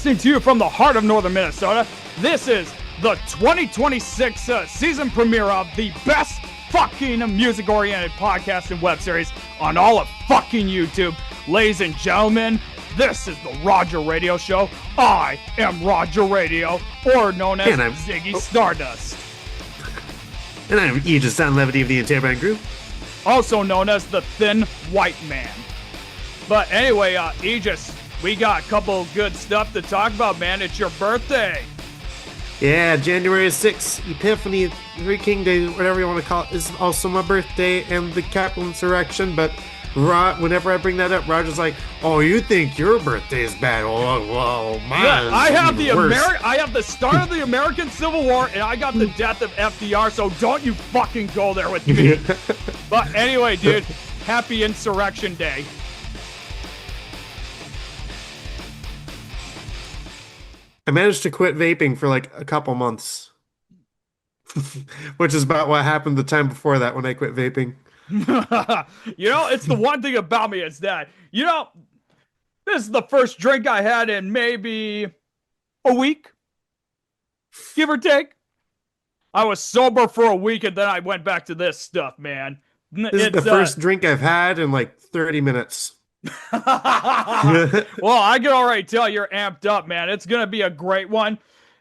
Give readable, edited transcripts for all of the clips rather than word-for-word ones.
Broadcasting to you from the heart of northern Minnesota, this is the 2026 season premiere of the best fucking music-oriented podcast and web series on all of fucking YouTube. Ladies and gentlemen, this is the Roger Radio Show. I am Roger Radio, or known as Ziggy Stardust. And I'm Aegis on Levity of the Tapeworm group. Also known as the Thin White Man. But anyway, Aegis, we got a couple good stuff to talk about, man. It's your birthday. Yeah, January 6th, Epiphany, Three King Day, whatever you want to call it, is also my birthday and the Capitol insurrection. But whenever I bring that up, Roger's like, "Oh, you think your birthday is bad? Well, mine." Yeah, I have I have the start of the American Civil War, and I got the death of FDR. So don't you fucking go there with me. But anyway, dude, happy Insurrection Day. I managed to quit vaping for like a couple months, which is about what happened the time before that when I quit vaping. You know, it's the one thing about me is that, you know, this is the first drink I had in maybe a week, give or take. I was sober for a week and then I went back to this stuff, man. This is the first drink I've had in like 30 minutes. Well, I can already tell you're amped up, man. It's gonna be a great one.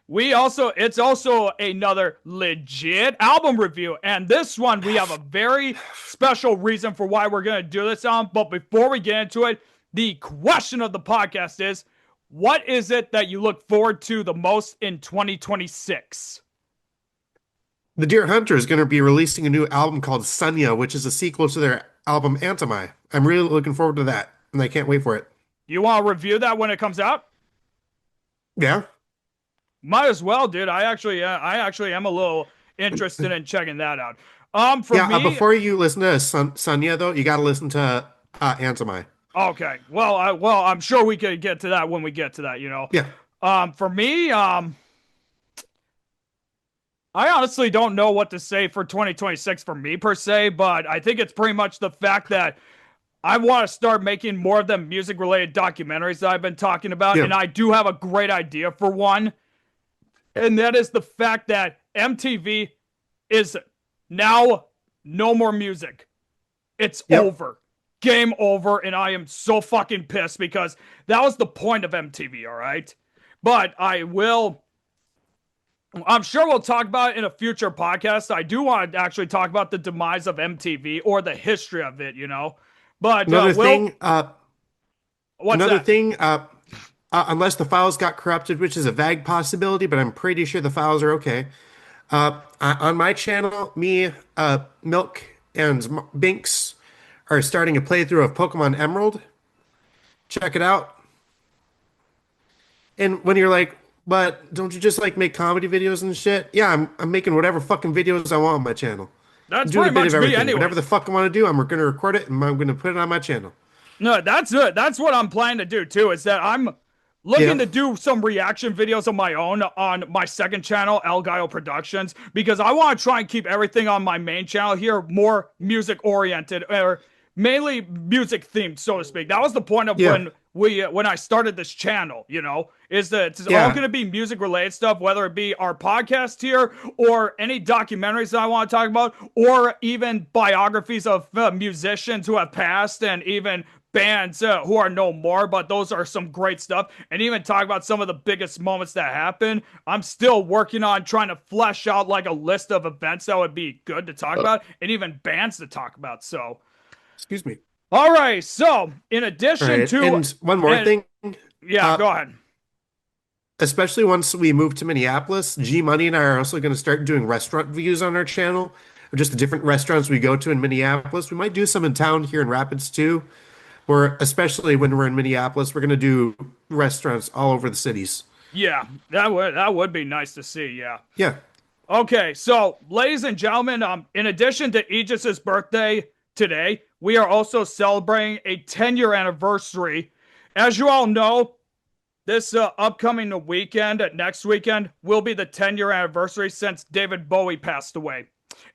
It's also another legit album review, and this one we have a very special reason for why we're gonna do this on. But before we get into it, the question of the podcast is, what is it that you look forward to the most in 2026? The Deer Hunter is going to be releasing a new album called Sunya, which is a sequel to their album Antimai. I'm really looking forward to that, and I can't wait for it. You want to review that when it comes out? Yeah. Might as well, dude. I actually am a little interested in checking that out. Before you listen to Sunya, though, you got to listen to Antimai. Okay. Well, I'm sure we could get to that when we get to that, you know. Yeah. For me, I honestly don't know what to say for 2026 for me per se, but I think it's pretty much the fact that I want to start making more of them music-related documentaries that I've been talking about, and I do have a great idea for one, and that is the fact that MTV is now no more music. It's over. Game over, and I am so fucking pissed because that was the point of MTV, all right? But I'm sure we'll talk about it in a future podcast. I do want to actually talk about the demise of MTV or the history of it, you know. But another thing, unless the files got corrupted, which is a vague possibility, but I'm pretty sure the files are okay. On my channel, me, Milk, and Binks are starting a playthrough of Pokemon Emerald. Check it out. And when you're like, but don't you just like make comedy videos and shit? Yeah, I'm making whatever fucking videos I want on my channel. That's pretty much me anyway. Whatever the fuck I want to do, I'm going to record it and I'm going to put it on my channel. No, that's it. That's what I'm planning to do too, is that I'm looking to do some reaction videos of my own on my second channel, El Gallo Productions, because I want to try and keep everything on my main channel here more music oriented, or mainly music themed, so to speak. That was the point of when I started this channel, you know, is that it's all going to be music related stuff, whether it be our podcast here or any documentaries that I want to talk about, or even biographies of musicians who have passed and even bands who are no more, but those are some great stuff, and even talk about some of the biggest moments that happened. I'm still working on trying to flesh out like a list of events that would be good to talk about, and even bands to talk about, so... Excuse me. All right, so in addition to... And one more thing. Yeah, go ahead. Especially once we move to Minneapolis, G Money and I are also going to start doing restaurant reviews on our channel, of just the different restaurants we go to in Minneapolis. We might do some in town here in Rapids too, or especially when we're in Minneapolis, we're going to do restaurants all over the cities. Yeah, that would be nice to see, yeah. Yeah. Okay, so ladies and gentlemen, in addition to Aegis's birthday today, we are also celebrating a 10-year anniversary. As you all know, this upcoming next weekend, will be the 10-year anniversary since David Bowie passed away.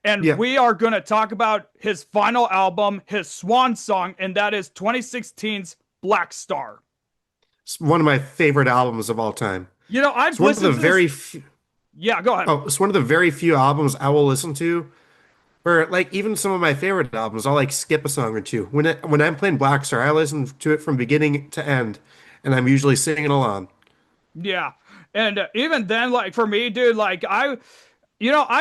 And we are going to talk about his final album, his swan song, and that is 2016's Blackstar. It's one of my favorite albums of all time. You know, It's I've one of the listened to this. very few, Yeah, go ahead. oh, it's one of the very few albums I will listen to. Or like even some of my favorite albums, I'll like skip a song or two. When I'm playing Blackstar, I listen to it from beginning to end, and I'm usually singing along. Yeah. And even then, like for me, dude, like I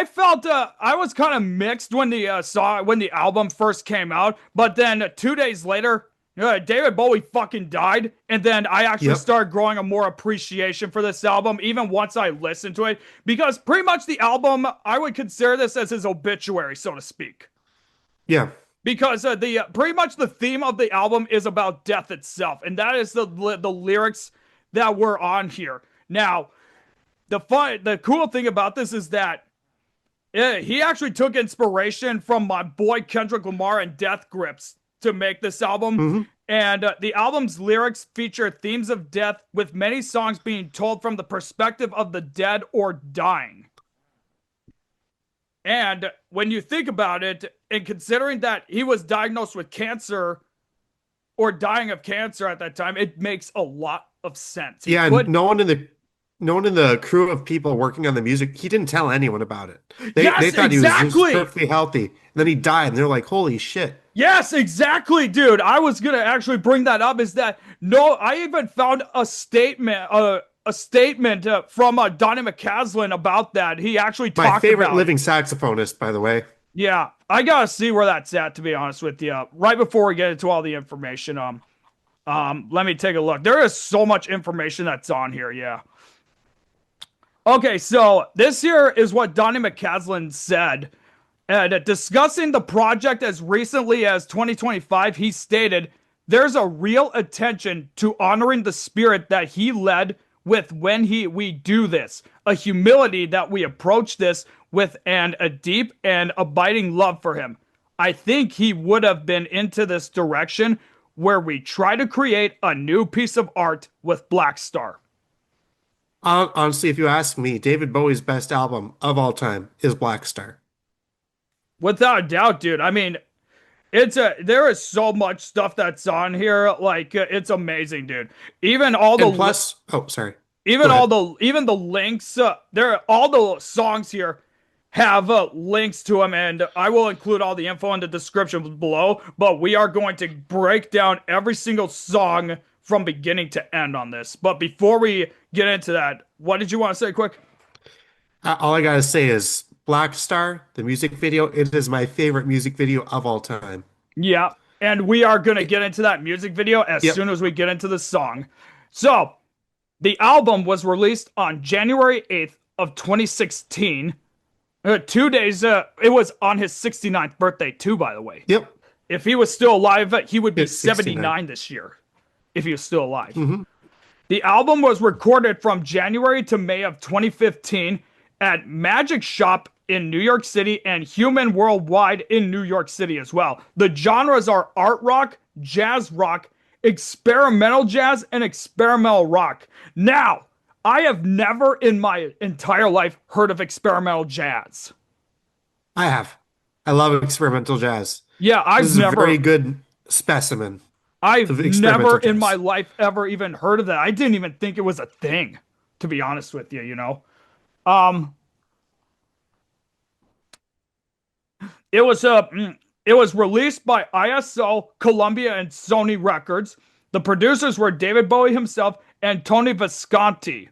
felt I was kind of mixed when the album first came out, but then 2 days later, David Bowie fucking died, and then I actually Yep. started growing a more appreciation for this album, even once I listened to it, because pretty much the album I would consider this as his obituary, so to speak. Yeah. Because the pretty much the theme of the album is about death itself, and that is the lyrics that were on here. Now, the cool thing about this is that he actually took inspiration from my boy Kendrick Lamar and Death Grips to make this album. Hmm. And the album's lyrics feature themes of death, with many songs being told from the perspective of the dead or dying. And when you think about it, and considering that he was diagnosed with cancer or dying of cancer at that time, it makes a lot of sense. He Yeah, and could. no one in the crew of people working on the music, he didn't tell anyone about it. They Yes, thought he was just exactly. perfectly healthy. And then he died, and they're like, "Holy shit." Yes, exactly, dude. I was gonna actually bring that up. Is that no? I even found a statement from Donnie McCaslin about that. He actually My talked favorite about it. living saxophonist, by the way. Yeah, I gotta see where that's at. To be honest with you, right before we get into all the information, let me take a look. There is so much information that's on here. Yeah. Okay, so this here is what Donnie McCaslin said. And discussing the project as recently as 2025, he stated, "There's a real attention to honoring the spirit that he led with when we do this, a humility that we approach this with, and a deep and abiding love for him. I think he would have been into this direction where we try to create a new piece of art with Blackstar." Honestly, if you ask me, David Bowie's best album of all time is Black Star. Without a doubt, dude. I mean, there is so much stuff that's on here. Like it's amazing, dude. Even all And the plus, oh, sorry. even Go all ahead. the links. There, all the songs here have links to them, and I will include all the info in the description below. But we are going to break down every single song from beginning to end on this. But before we get into that, what did you want to say, quick? All I gotta say is Black Star, the music video, it is my favorite music video of all time. Yeah, and we are gonna get into that music video as Yep. soon as we get into the song. So, the album was released on January 8th of 2016. 2 days, it was on his 69th birthday too, by the way. Yep. If he was still alive, he would be It's 69. 79 this year, if he was still alive. Hmm. The album was recorded from January to May of 2015 at Magic Shop in New York City and Human Worldwide in New York City as well. The genres are art rock, experimental jazz, and experimental rock. Now, I have never in my entire life heard of experimental jazz. I have. I love experimental jazz. Yeah, This is a very good specimen I've of never experimental in my jazz. life ever even heard of that. I didn't even think it was a thing, to be honest with you, you know. Um, it was it was released by ISO, Columbia, and Sony Records. The producers were David Bowie himself and Tony Visconti.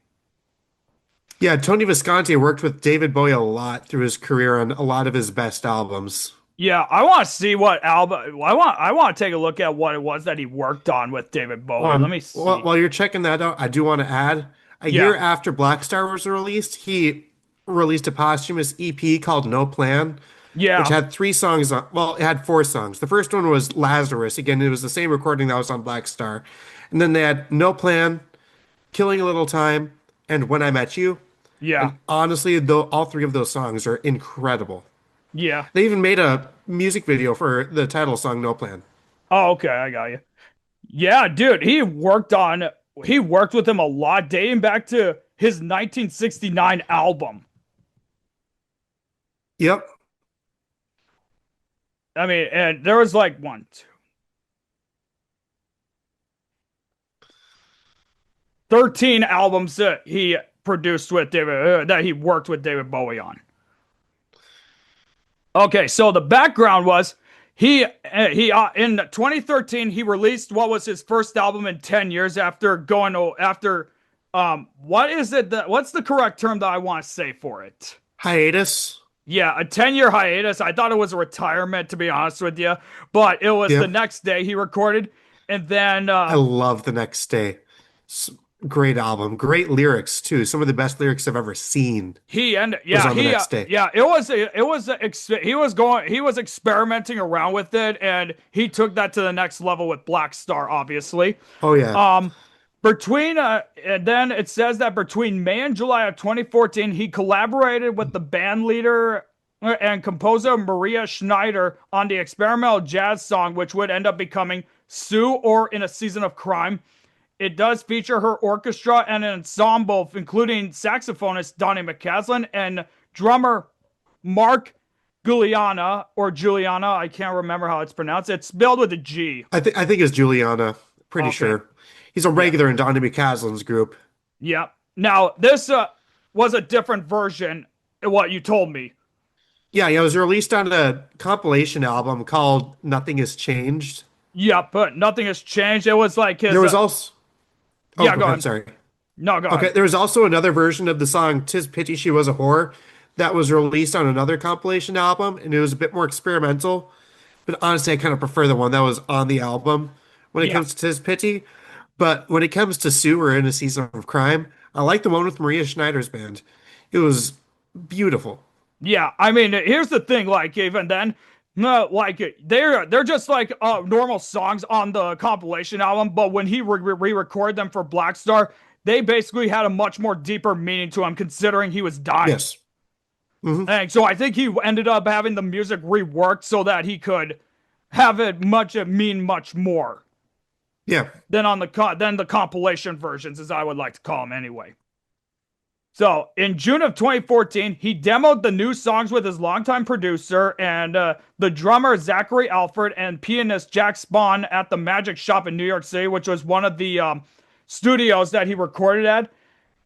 Yeah, Tony Visconti worked with David Bowie a lot through his career on a lot of his best albums. Yeah, I want to see what album. I want to take a look at what it was that he worked on with David Bowie. Let me see. While you're checking that out, I do want to add a year Yeah, after Black Star was released, he released a posthumous EP called No Plan, which yeah, had three songs on, well, it had four songs. The first one was Lazarus. Again, it was the same recording that was on Black Star. And then they had No Plan, Killing a Little Time, and When I Met You. yeah, And honestly, though, all three of those songs are incredible. yeah. They even made a music video for the title song No Plan. Oh, okay, I got you. Yeah, dude, he worked with him a lot, dating back to his 1969 album. Yep. I mean, and there was like one, two. 13 albums that he produced with that he worked with David Bowie on. Okay, so the background was he in 2013 he released what was his first album in 10 years after going after what is it that what's the correct term that I want to say for it? Hiatus. Yeah, a 10-year hiatus. I thought it was a retirement, to be honest with you, but it was the Yep. next day he recorded, and then I love The Next Day. S- Great album. Great lyrics too. Some of the best lyrics I've ever seen he and was yeah on The Next Day. yeah he was experimenting around with it, and he took that to the next level with Blackstar, obviously. Oh yeah. Um, between and then it says that between May and July of 2014, he collaborated with the band leader and composer Maria Schneider on the experimental jazz song, which would end up becoming Sue or In a Season of Crime. It does feature her orchestra and an ensemble, including saxophonist Donnie McCaslin and drummer Mark Juliana. I can't remember how it's pronounced. It's spelled with a G. I think it's Juliana. Pretty Okay. sure. He's a Yeah. regular in Donnie McCaslin's group. Yeah. Now, this was a different version of what you told me. Yeah, yeah, it was released on a compilation album called Nothing Has Changed. Yeah, but nothing has changed. It was like There his. was also Oh, Yeah, go go ahead, ahead. sorry. No, go Okay, ahead. there was also another version of the song "'Tis Pity She Was a Whore" that was released on another compilation album, and it was a bit more experimental. But honestly, I kind of prefer the one that was on the album when it Yeah. comes to "'Tis Pity." But when it comes to Sue or In a Season of Crime, I like the one with Maria Schneider's band. It was beautiful. Yeah, I mean, here's the thing. Like, even then, no, like they're just like normal songs on the compilation album. But when he re-recorded them for Blackstar, they basically had a much more deeper meaning to him, considering he was dying. Yes. Hmm. And so I think he ended up having the music reworked so that he could have it mean much more Yeah. than than the compilation versions, as I would like to call them anyway. So in June of 2014, he demoed the new songs with his longtime producer and the drummer Zachary Alford and pianist Jack Spawn at the Magic Shop in New York City, which was one of the studios that he recorded at.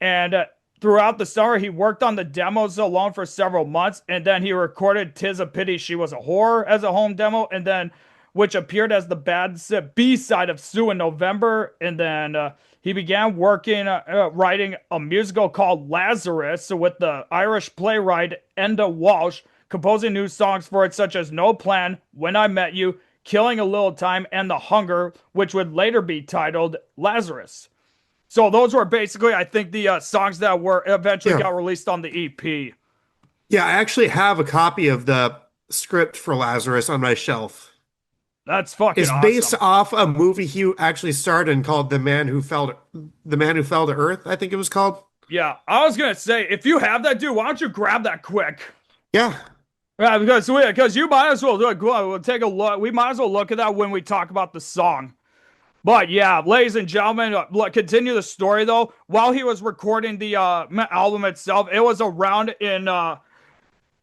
And throughout the summer, he worked on the demos alone for several months, and then he recorded "'Tis a Pity She Was a Whore" as a home demo, and then which appeared as the bad B side of Sue in November, and then he began writing a musical called Lazarus with the Irish playwright Enda Walsh, composing new songs for it such as No Plan, When I Met You, Killing a Little Time, and The Hunger, which would later be titled Lazarus. So those were basically, I think, the songs that were eventually Yeah. got released on the EP. Yeah, I actually have a copy of the script for Lazarus on my shelf. That's fucking It's based awesome. off a movie he actually starred in called The Man Who Fell to Earth, I think it was called. Yeah, I was gonna say, if you have that, dude, why don't you grab that quick? Yeah. Yeah, because you might as well we'll take a look. We might as well look at that when we talk about the song. But yeah, ladies and gentlemen, continue the story though. While he was recording the album itself, it was around in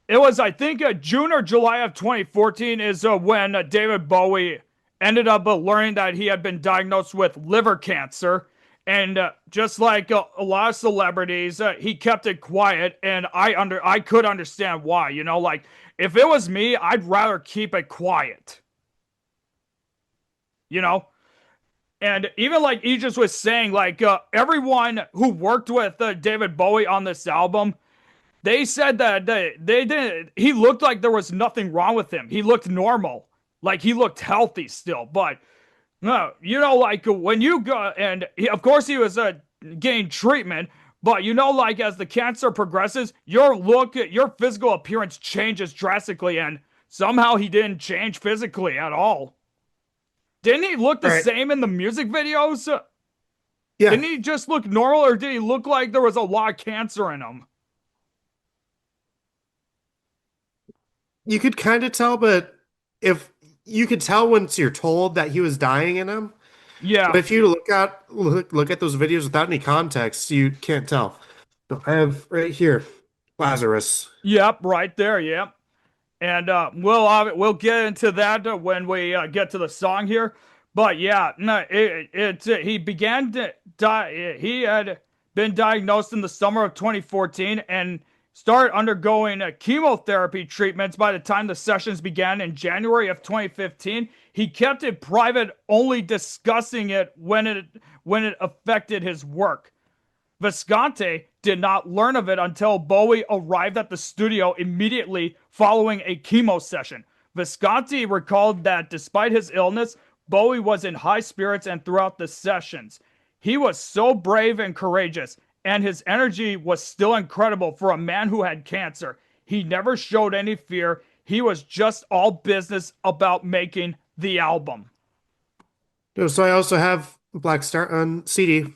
it was I think June or July of 2014 is when David Bowie ended up learning that he had been diagnosed with liver cancer. And just like a lot of celebrities, he kept it quiet, and I could understand why. You know, like if it was me, I'd rather keep it quiet. You know, and even like Aegis was saying, like everyone who worked with David Bowie on this album, they said that they didn't. He looked like there was nothing wrong with him. He looked normal, like he looked healthy still. But no, you know, like when you go and of course he was getting treatment. But you know, like as the cancer progresses, your physical appearance changes drastically, and somehow he didn't change physically at all. Didn't he look All the right. same in the music videos? Yeah. Didn't he just look normal, or did he look like there was a lot of cancer in him? You could kind of tell, but if you could tell once you're told that he was dying in him, but Yeah. if you look at those videos without any context, you can't tell. So I have right here Lazarus. Yep. Right there. Yep. And we'll get into that when we get to the song here. But yeah, no, he began to die. He had been diagnosed in the summer of 2014 and started undergoing chemotherapy treatments by the time the sessions began in January of 2015. He kept it private, only discussing it when it affected his work. Visconti did not learn of it until Bowie arrived at the studio immediately following a chemo session. Visconti recalled that despite his illness, Bowie was in high spirits and throughout the sessions. He was so brave and courageous, and his energy was still incredible for a man who had cancer. He never showed any fear. He was just all business about making the album. So I also have Blackstar on CD.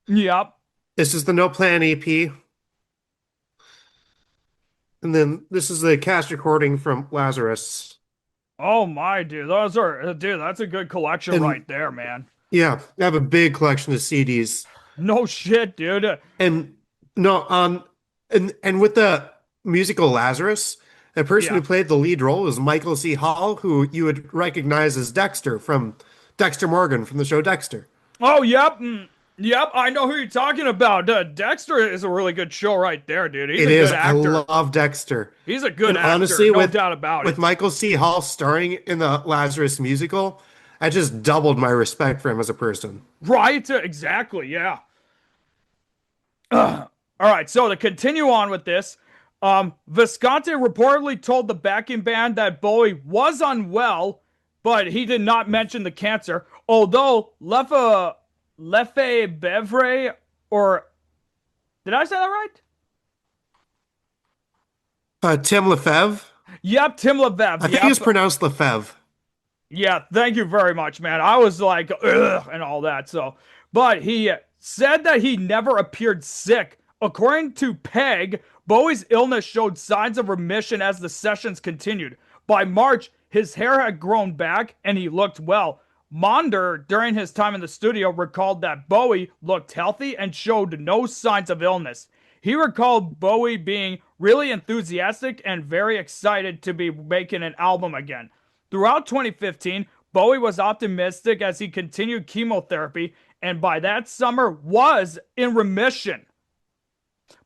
Yep. This is the No Plan EP. And then this is the cast recording from Lazarus. Oh my dude, that's a good collection And right there, man. yeah, I have a big collection of CDs. No shit, dude. And no, and with the musical Lazarus, the person Yeah. who played the lead role is Michael C. Hall, who you would recognize as Dexter from Dexter Morgan from the show Dexter. Oh, yep. Yep, I know who you're talking about. Dexter is a really good show right there, dude. He's It a is. good I actor. love Dexter. He's a good And actor, honestly, no doubt about with it. Michael C. Hall starring in the Lazarus musical, I just doubled my respect for him as a person. Right? Exactly, yeah. All right, so to continue on with this, Visconti reportedly told the backing band that Bowie was unwell, but he did not mention the cancer. Although Lefebvre, or did I say that right? Tim Lefebvre. Yep, Tim Lefebvre. I think it's Yep. pronounced Lefebvre. Yeah, thank you very much, man. I was like, ugh, and all that. So, but he said that he never appeared sick. According to Peg, Bowie's illness showed signs of remission as the sessions continued. By March, his hair had grown back and he looked well. Monder, during his time in the studio, recalled that Bowie looked healthy and showed no signs of illness. He recalled Bowie being really enthusiastic and very excited to be making an album again. Throughout 2015, Bowie was optimistic as he continued chemotherapy and by that summer was in remission.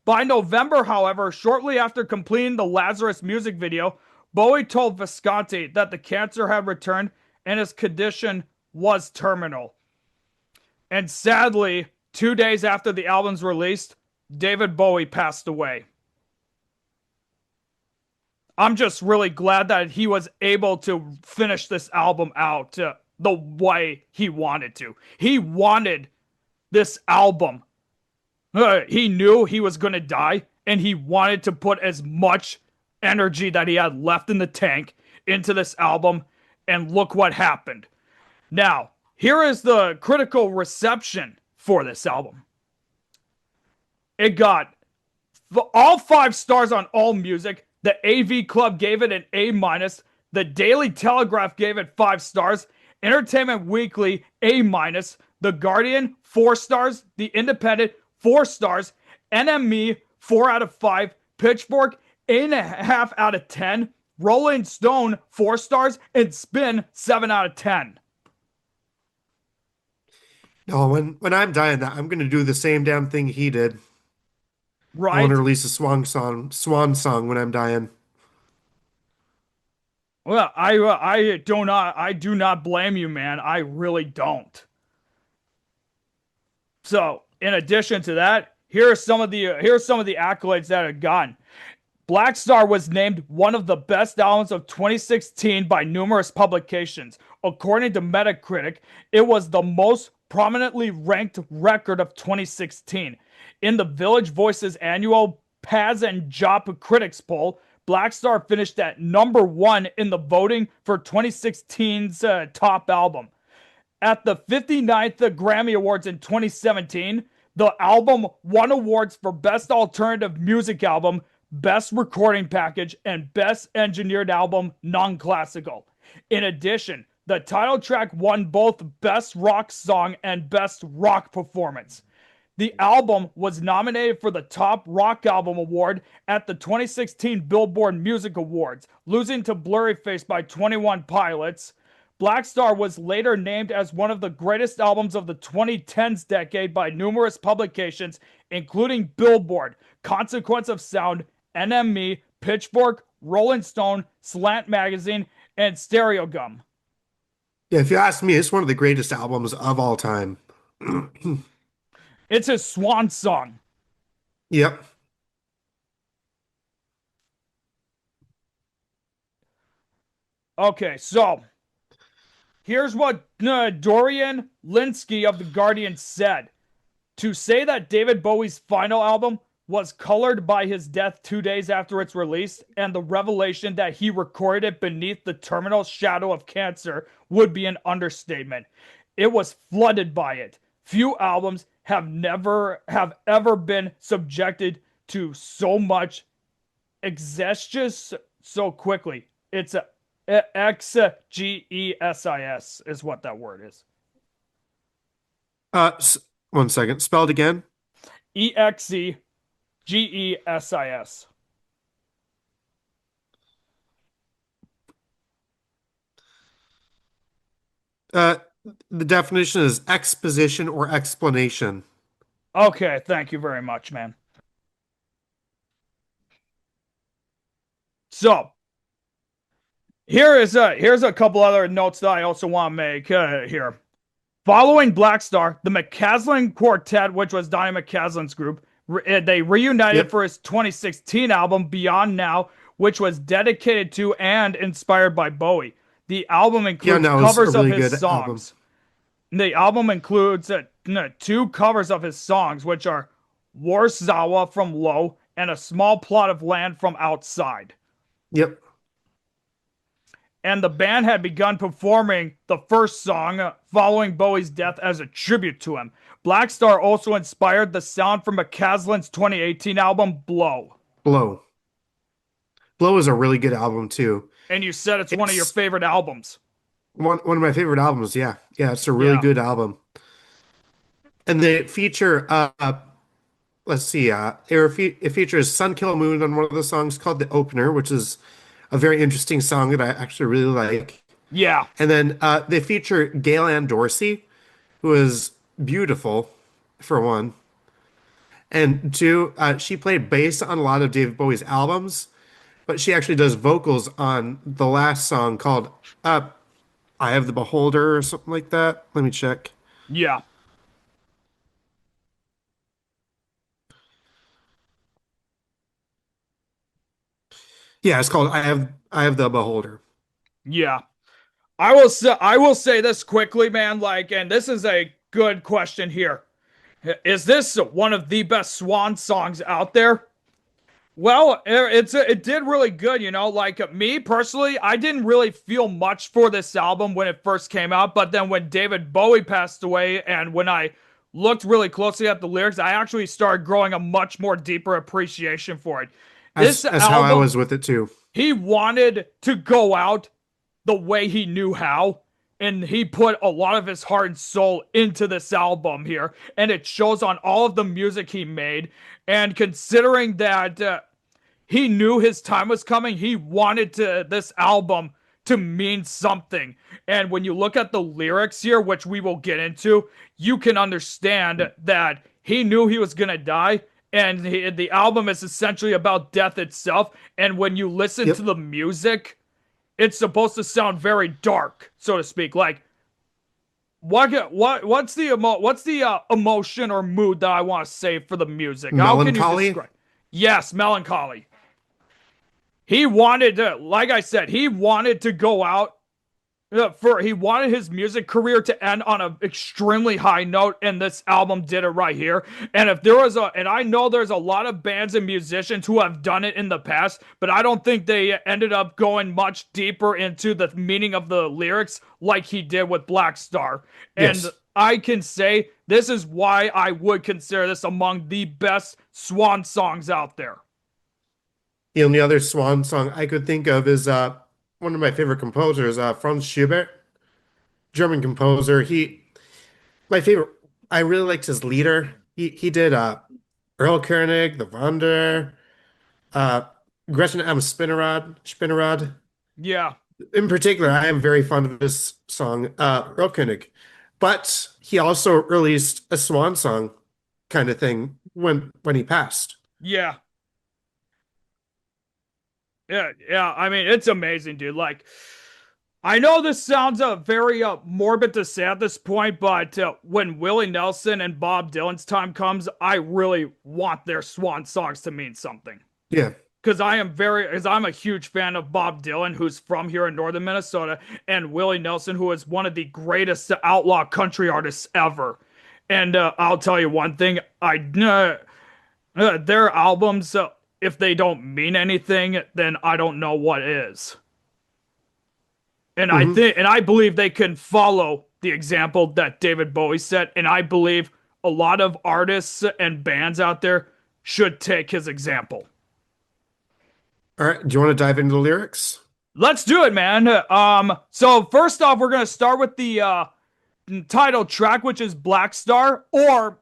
By November, however, shortly after completing the Lazarus music video, Bowie told Visconti that the cancer had returned and his condition was terminal. And sadly, 2 days after the album's released, David Bowie passed away. I'm just really glad that he was able to finish this album out the way he wanted to. He wanted this album. He knew he was going to die, and he wanted to put as much energy that he had left in the tank into this album, and look what happened. Now, here is the critical reception for this album. It got all 5 stars on AllMusic. The AV Club gave it an A-. The Daily Telegraph gave it 5 stars. Entertainment Weekly, A-. The Guardian, 4 stars. The Independent, 4 stars. NME, 4 out of 5. Pitchfork, 8.5 out of 10. Rolling Stone, 4 stars. And Spin, 7 out of 10. No, when I'm dying, I'm gonna do the same damn thing he did. I want Right? to release a swan song when I'm dying. Well, I do not blame you, man. I really don't. So, in addition to that, here are some of the accolades that it gotten. Blackstar was named one of the best albums of 2016 by numerous publications. According to Metacritic, it was the most prominently ranked record of 2016. In the Village Voice's annual Paz and Jop Critics poll, Blackstar finished at number 1 in the voting for 2016's top album. At the 59th Grammy Awards in 2017, the album won awards for Best Alternative Music Album, Best Recording Package, and Best Engineered Album Non-Classical. In addition, the title track won both Best Rock Song and Best Rock Performance. The album was nominated for the Top Rock Album Award at the 2016 Billboard Music Awards, losing to Blurryface by 21 Pilots. Blackstar was later named as one of the greatest albums of the 2010s decade by numerous publications, including Billboard, Consequence of Sound, NME, Pitchfork, Rolling Stone, Slant Magazine, and Stereogum. Yeah, if you ask me, it's one of the greatest albums of all time. It's his swan song. Yep. Okay, so here's what Dorian Linsky of The Guardian said. To say that David Bowie's final album was colored by his death 2 days after its release and the revelation that he recorded it beneath the terminal shadow of cancer would be an understatement. It was flooded by it. Few albums have ever been subjected to so much exegesis so quickly. It's a exegesis is what that word is. Uh, s- One second. Spelled again. Exegesis. Uh, the definition is exposition or explanation. Okay, thank you very much, man. So here's a couple other notes that I also want to make here. Following Blackstar, the McCaslin Quartet, which was Donnie McCaslin's group, they reunited Yep. for his 2016 album Beyond Now, which was dedicated to and inspired by Bowie. The album Yeah, includes no, it's a covers of really his good album. songs. The album includes two covers of his songs, which are Warsaw from Low and A Small Plot of Land from Outside. Yep. And the band had begun performing the first song following Bowie's death as a tribute to him. Blackstar also inspired the sound from McCaslin's 2018 album Blow. Blow. Blow is a really good album too. And you said it's one of your It's favorite albums. one of my favorite albums. Yeah. Yeah, it's a really Yeah. good album. And they feature let's see, it features Sun Kil Moon on one of the songs called The Opener, which is a very interesting song that I actually really like. Yeah. And then they feature Gail Ann Dorsey, who is beautiful, for one. And two, she played bass on a lot of David Bowie's albums, but she actually does vocals on the last song called I Have the Beholder or something like that. Let me check. Yeah. Yeah, it's called I Have the Beholder. Yeah. I will say this quickly, man, like, and this is a good question here. Is this one of the best Swan songs out there? Well, it did really good, you know. Like me personally, I didn't really feel much for this album when it first came out, but then when David Bowie passed away, and when I looked really closely at the lyrics, I actually started growing a much more deeper appreciation for it. This As how I album, was with it too. he wanted to go out the way he knew how. And he put a lot of his heart and soul into this album here. And it shows on all of the music he made. And considering that he knew his time was coming, he wanted this album to mean something. And when you look at the lyrics here, which we will get into, you can understand that he knew he was going to die. And the album is essentially about death itself. And when you listen to Yep. the music, it's supposed to sound very dark, so to speak. Like what's the emotion or mood that I want to say for the music? How can you Melancholy. describe? Yes, melancholy. He wanted to, like I said, he wanted to go out he wanted his music career to end on an extremely high note, and this album did it right here. And if there was and I know there's a lot of bands and musicians who have done it in the past, but I don't think they ended up going much deeper into the meaning of the lyrics like he did with Blackstar. And Yes. I can say this is why I would consider this among the best Swan songs out there. The only other Swan song I could think of is one of my favorite composers, Franz Schubert, German composer. My favorite. I really liked his leader. He did Earl Koenig, The Wander, uh, Gretchen am Spinnerad. Yeah. In particular, I am very fond of this song, König. But he also released a swan song kind of thing when he passed. Yeah. Yeah, yeah. I mean, it's amazing, dude. Like, I know this sounds very morbid to say at this point, but when Willie Nelson and Bob Dylan's time comes, I really want their swan songs to mean something. Yeah. Because I'm a huge fan of Bob Dylan, who's from here in northern Minnesota, and Willie Nelson, who is one of the greatest outlaw country artists ever. And I'll tell you one thing: their albums, if they don't mean anything, then I don't know what is. Hmm. And I believe they can follow the example that David Bowie set, and I believe a lot of artists and bands out there should take his example. All right. Do you want to dive into the lyrics? Let's do it, man. So first off, we're gonna start with the title track, which is Blackstar, or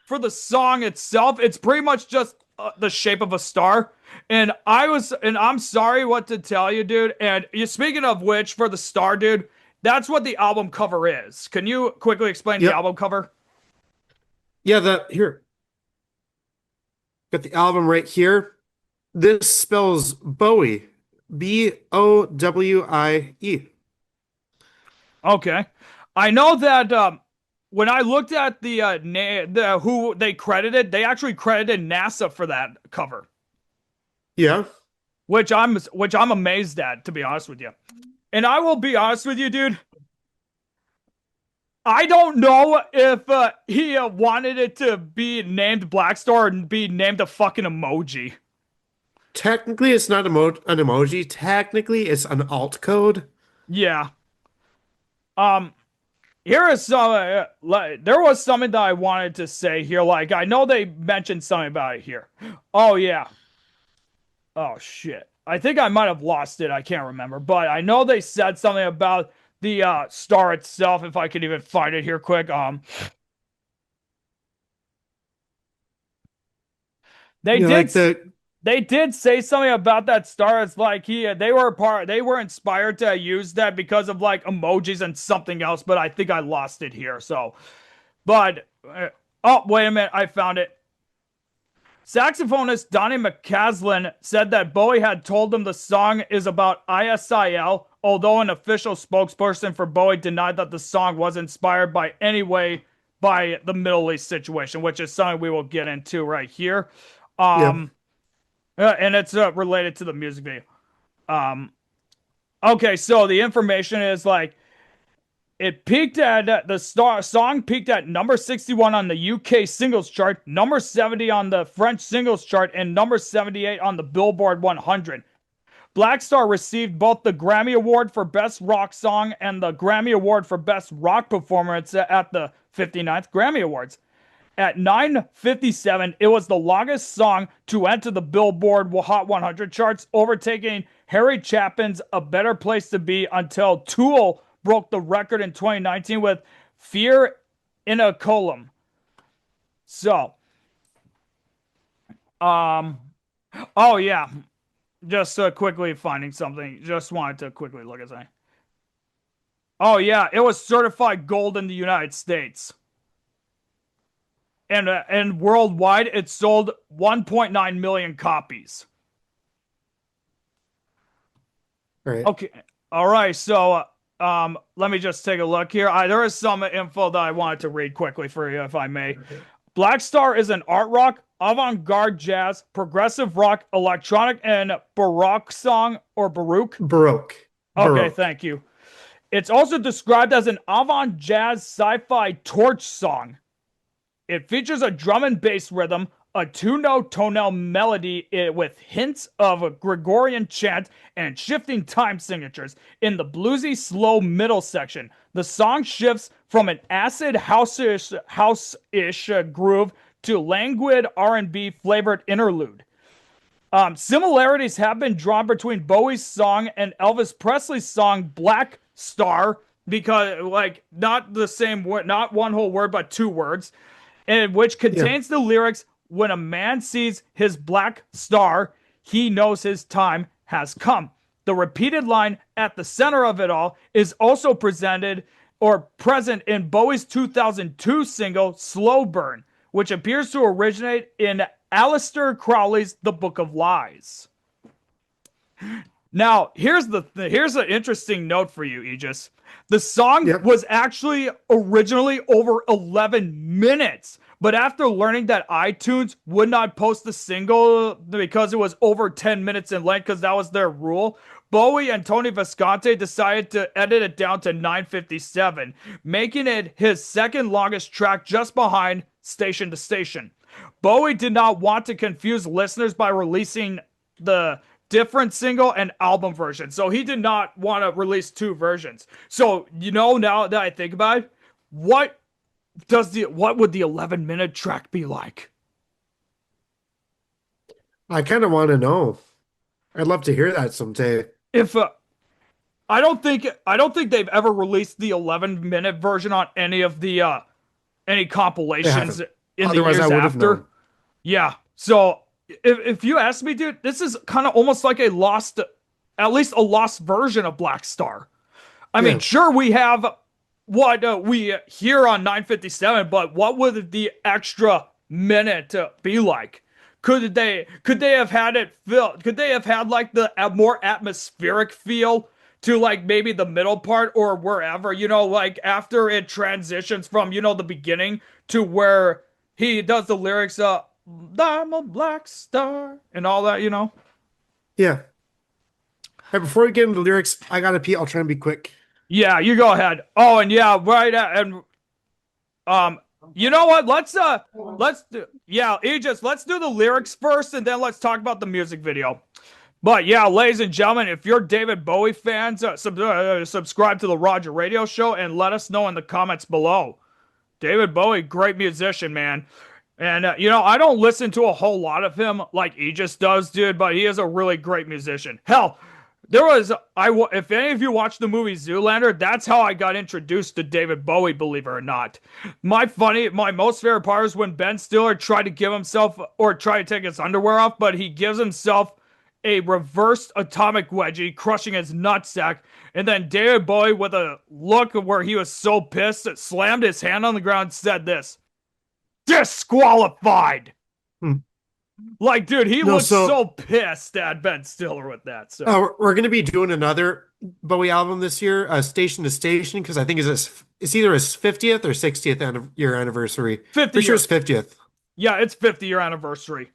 for the song itself, it's pretty much just the shape of a star. And I'm sorry what to tell you, dude. And you speaking of which, for the star, dude, that's what the album cover is. Can you quickly explain the Yep. album cover? Yeah, here. Got the album right here. This spells Bowie. Bowie. Okay, I know that when I looked at the who they credited, they actually credited NASA for that cover, Yeah. which I'm amazed at, to be honest with you. And I will be honest with you, dude. I don't know if he wanted it to be named Blackstar and be named a fucking emoji. Technically, it's not an emoji. Technically, it's an alt code. Yeah. Um. Here is some. There was something that I wanted to say here. Like I know they mentioned something about it here. Oh yeah. Oh shit. I think I might have lost it. I can't remember, but I know they said something about the star itself. If I could even find it here quick. They Yeah, did like the They did say something about that star. It's like they were inspired to use that because of like emojis and something else, but I think I lost it here. So, but oh wait a minute, I found it. Saxophonist Donnie McCaslin said that Bowie had told him the song is about ISIL, although an official spokesperson for Bowie denied that the song was inspired by any way by the Middle East situation, which is something we will get into right here. yeah. Um, and it's related to the music video. Um, okay, so the information is like it peaked at the song peaked at number 61 on the UK singles chart, number 70 on the French singles chart, and number 78 on the Billboard 100. Blackstar received both the Grammy Award for Best Rock Song and the Grammy Award for Best Rock Performance at the 59th Grammy Awards. At 9:57, it was the longest song to enter the Billboard Hot 100 charts, overtaking Harry Chapin's A Better Place to Be until Tool broke the record in 2019 with Fear in a Column. So, um, oh yeah, just quickly finding something. Just wanted to quickly look at something. Oh yeah, it was certified gold in the United States. And worldwide it sold 1.9 million copies. All right. Okay, all right. So let me just take a look here. There is some info that I wanted to read quickly for you, if I may. Blackstar is an art rock, avant-garde jazz, progressive rock, electronic, and baroque song or baroque. Baroque. Okay, Baroque. thank you. It's also described as an avant jazz sci-fi torch song. It features a drum and bass rhythm, a two-note tonal melody with hints of a Gregorian chant and shifting time signatures in the bluesy slow middle section. The song shifts from an acid house-ish groove to languid R&B flavored interlude. Similarities have been drawn between Bowie's song and Elvis Presley's song Black Star because like not the same word, not one whole word, but two words, and which Yeah. contains the lyrics, when a man sees his black star, he knows his time has come. The repeated line at the center of it all is also presented or present in Bowie's 2002 single Slow Burn, which appears to originate in Aleister Crowley's The Book of Lies. Now, here's an interesting note for you, Aegis. The song Yep. was actually originally over 11 minutes, but after learning that iTunes would not post the single because it was over 10 minutes in length, because that was their rule, Bowie and Tony Visconti decided to edit it down to 9:57, making it his second longest track just behind Station to Station. Bowie did not want to confuse listeners by releasing the different single and album version. So he did not want to release two versions. So, now that I think about it, what would the 11-minute track be like? I kind of want to know. I'd love to hear that someday. If I don't think they've ever released the 11-minute version on any of the any They compilations haven't. in the Otherwise, I years would have after. known. Yeah. So if you ask me, dude, this is kind of almost like at least a lost version of Blackstar. I mean, Yeah. sure, we have what we hear on 9:57, but what would the extra minute be like? Could they have had it feel? Could they have had like the more atmospheric feel to like maybe the middle part or wherever, like after it transitions from the beginning to where he does the lyrics, I'm a black star and all that. Yeah. Hey, before we get into the lyrics, I gotta pee. I'll try and be quick. Yeah, you go ahead. Oh, and yeah, right. And um, you know what? Let's do yeah, Aegis. Let's do the lyrics first, and then let's talk about the music video. But yeah, ladies and gentlemen, if you're David Bowie fans, subscribe to the Roger Radio Show and let us know in the comments below. David Bowie, great musician, man. And I don't listen to a whole lot of him like Aegis does, dude, but he is a really great musician. Hell, if any of you watched the movie Zoolander, that's how I got introduced to David Bowie, believe it or not. My most favorite part is when Ben Stiller tried to give himself or try to take his underwear off, but he gives himself a reversed atomic wedgie, crushing his nutsack, and then David Bowie, with a look where he was so pissed, slammed his hand on the ground and said this: "Disqualified." Hmm. Like, dude, he No, was so so pissed at Ben Stiller with that. So we're gonna be doing another Bowie album this year, Station to Station, because I think it's either his 50th or 60th year anniversary. 50 Pretty sure years. it's 50th. Yeah, it's 50-year anniversary.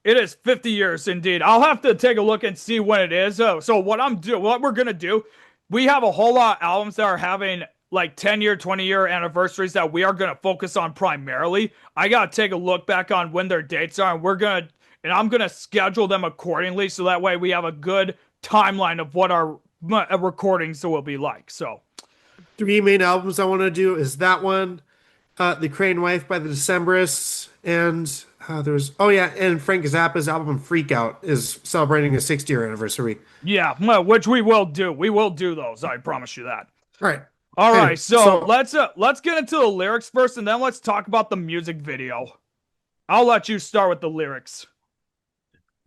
It is 50 years indeed. I'll have to take a look and see when it is. So what we're gonna do, we have a whole lot of albums that are having like 10-year, 20-year anniversaries that we are gonna focus on primarily. I gotta take a look back on when their dates are, and I'm gonna schedule them accordingly, so that way we have a good timeline of what our recordings will be like. So Three main albums I want to do is that one, The Crane Wife by the Decemberists, and and Frank Zappa's album Freak Out is celebrating a 60-year anniversary. yeah, which we will do. We will do those. I promise you that. All right. All Anyway, right, so let's get into the lyrics first, and then let's talk about the music video. I'll let you start with the lyrics,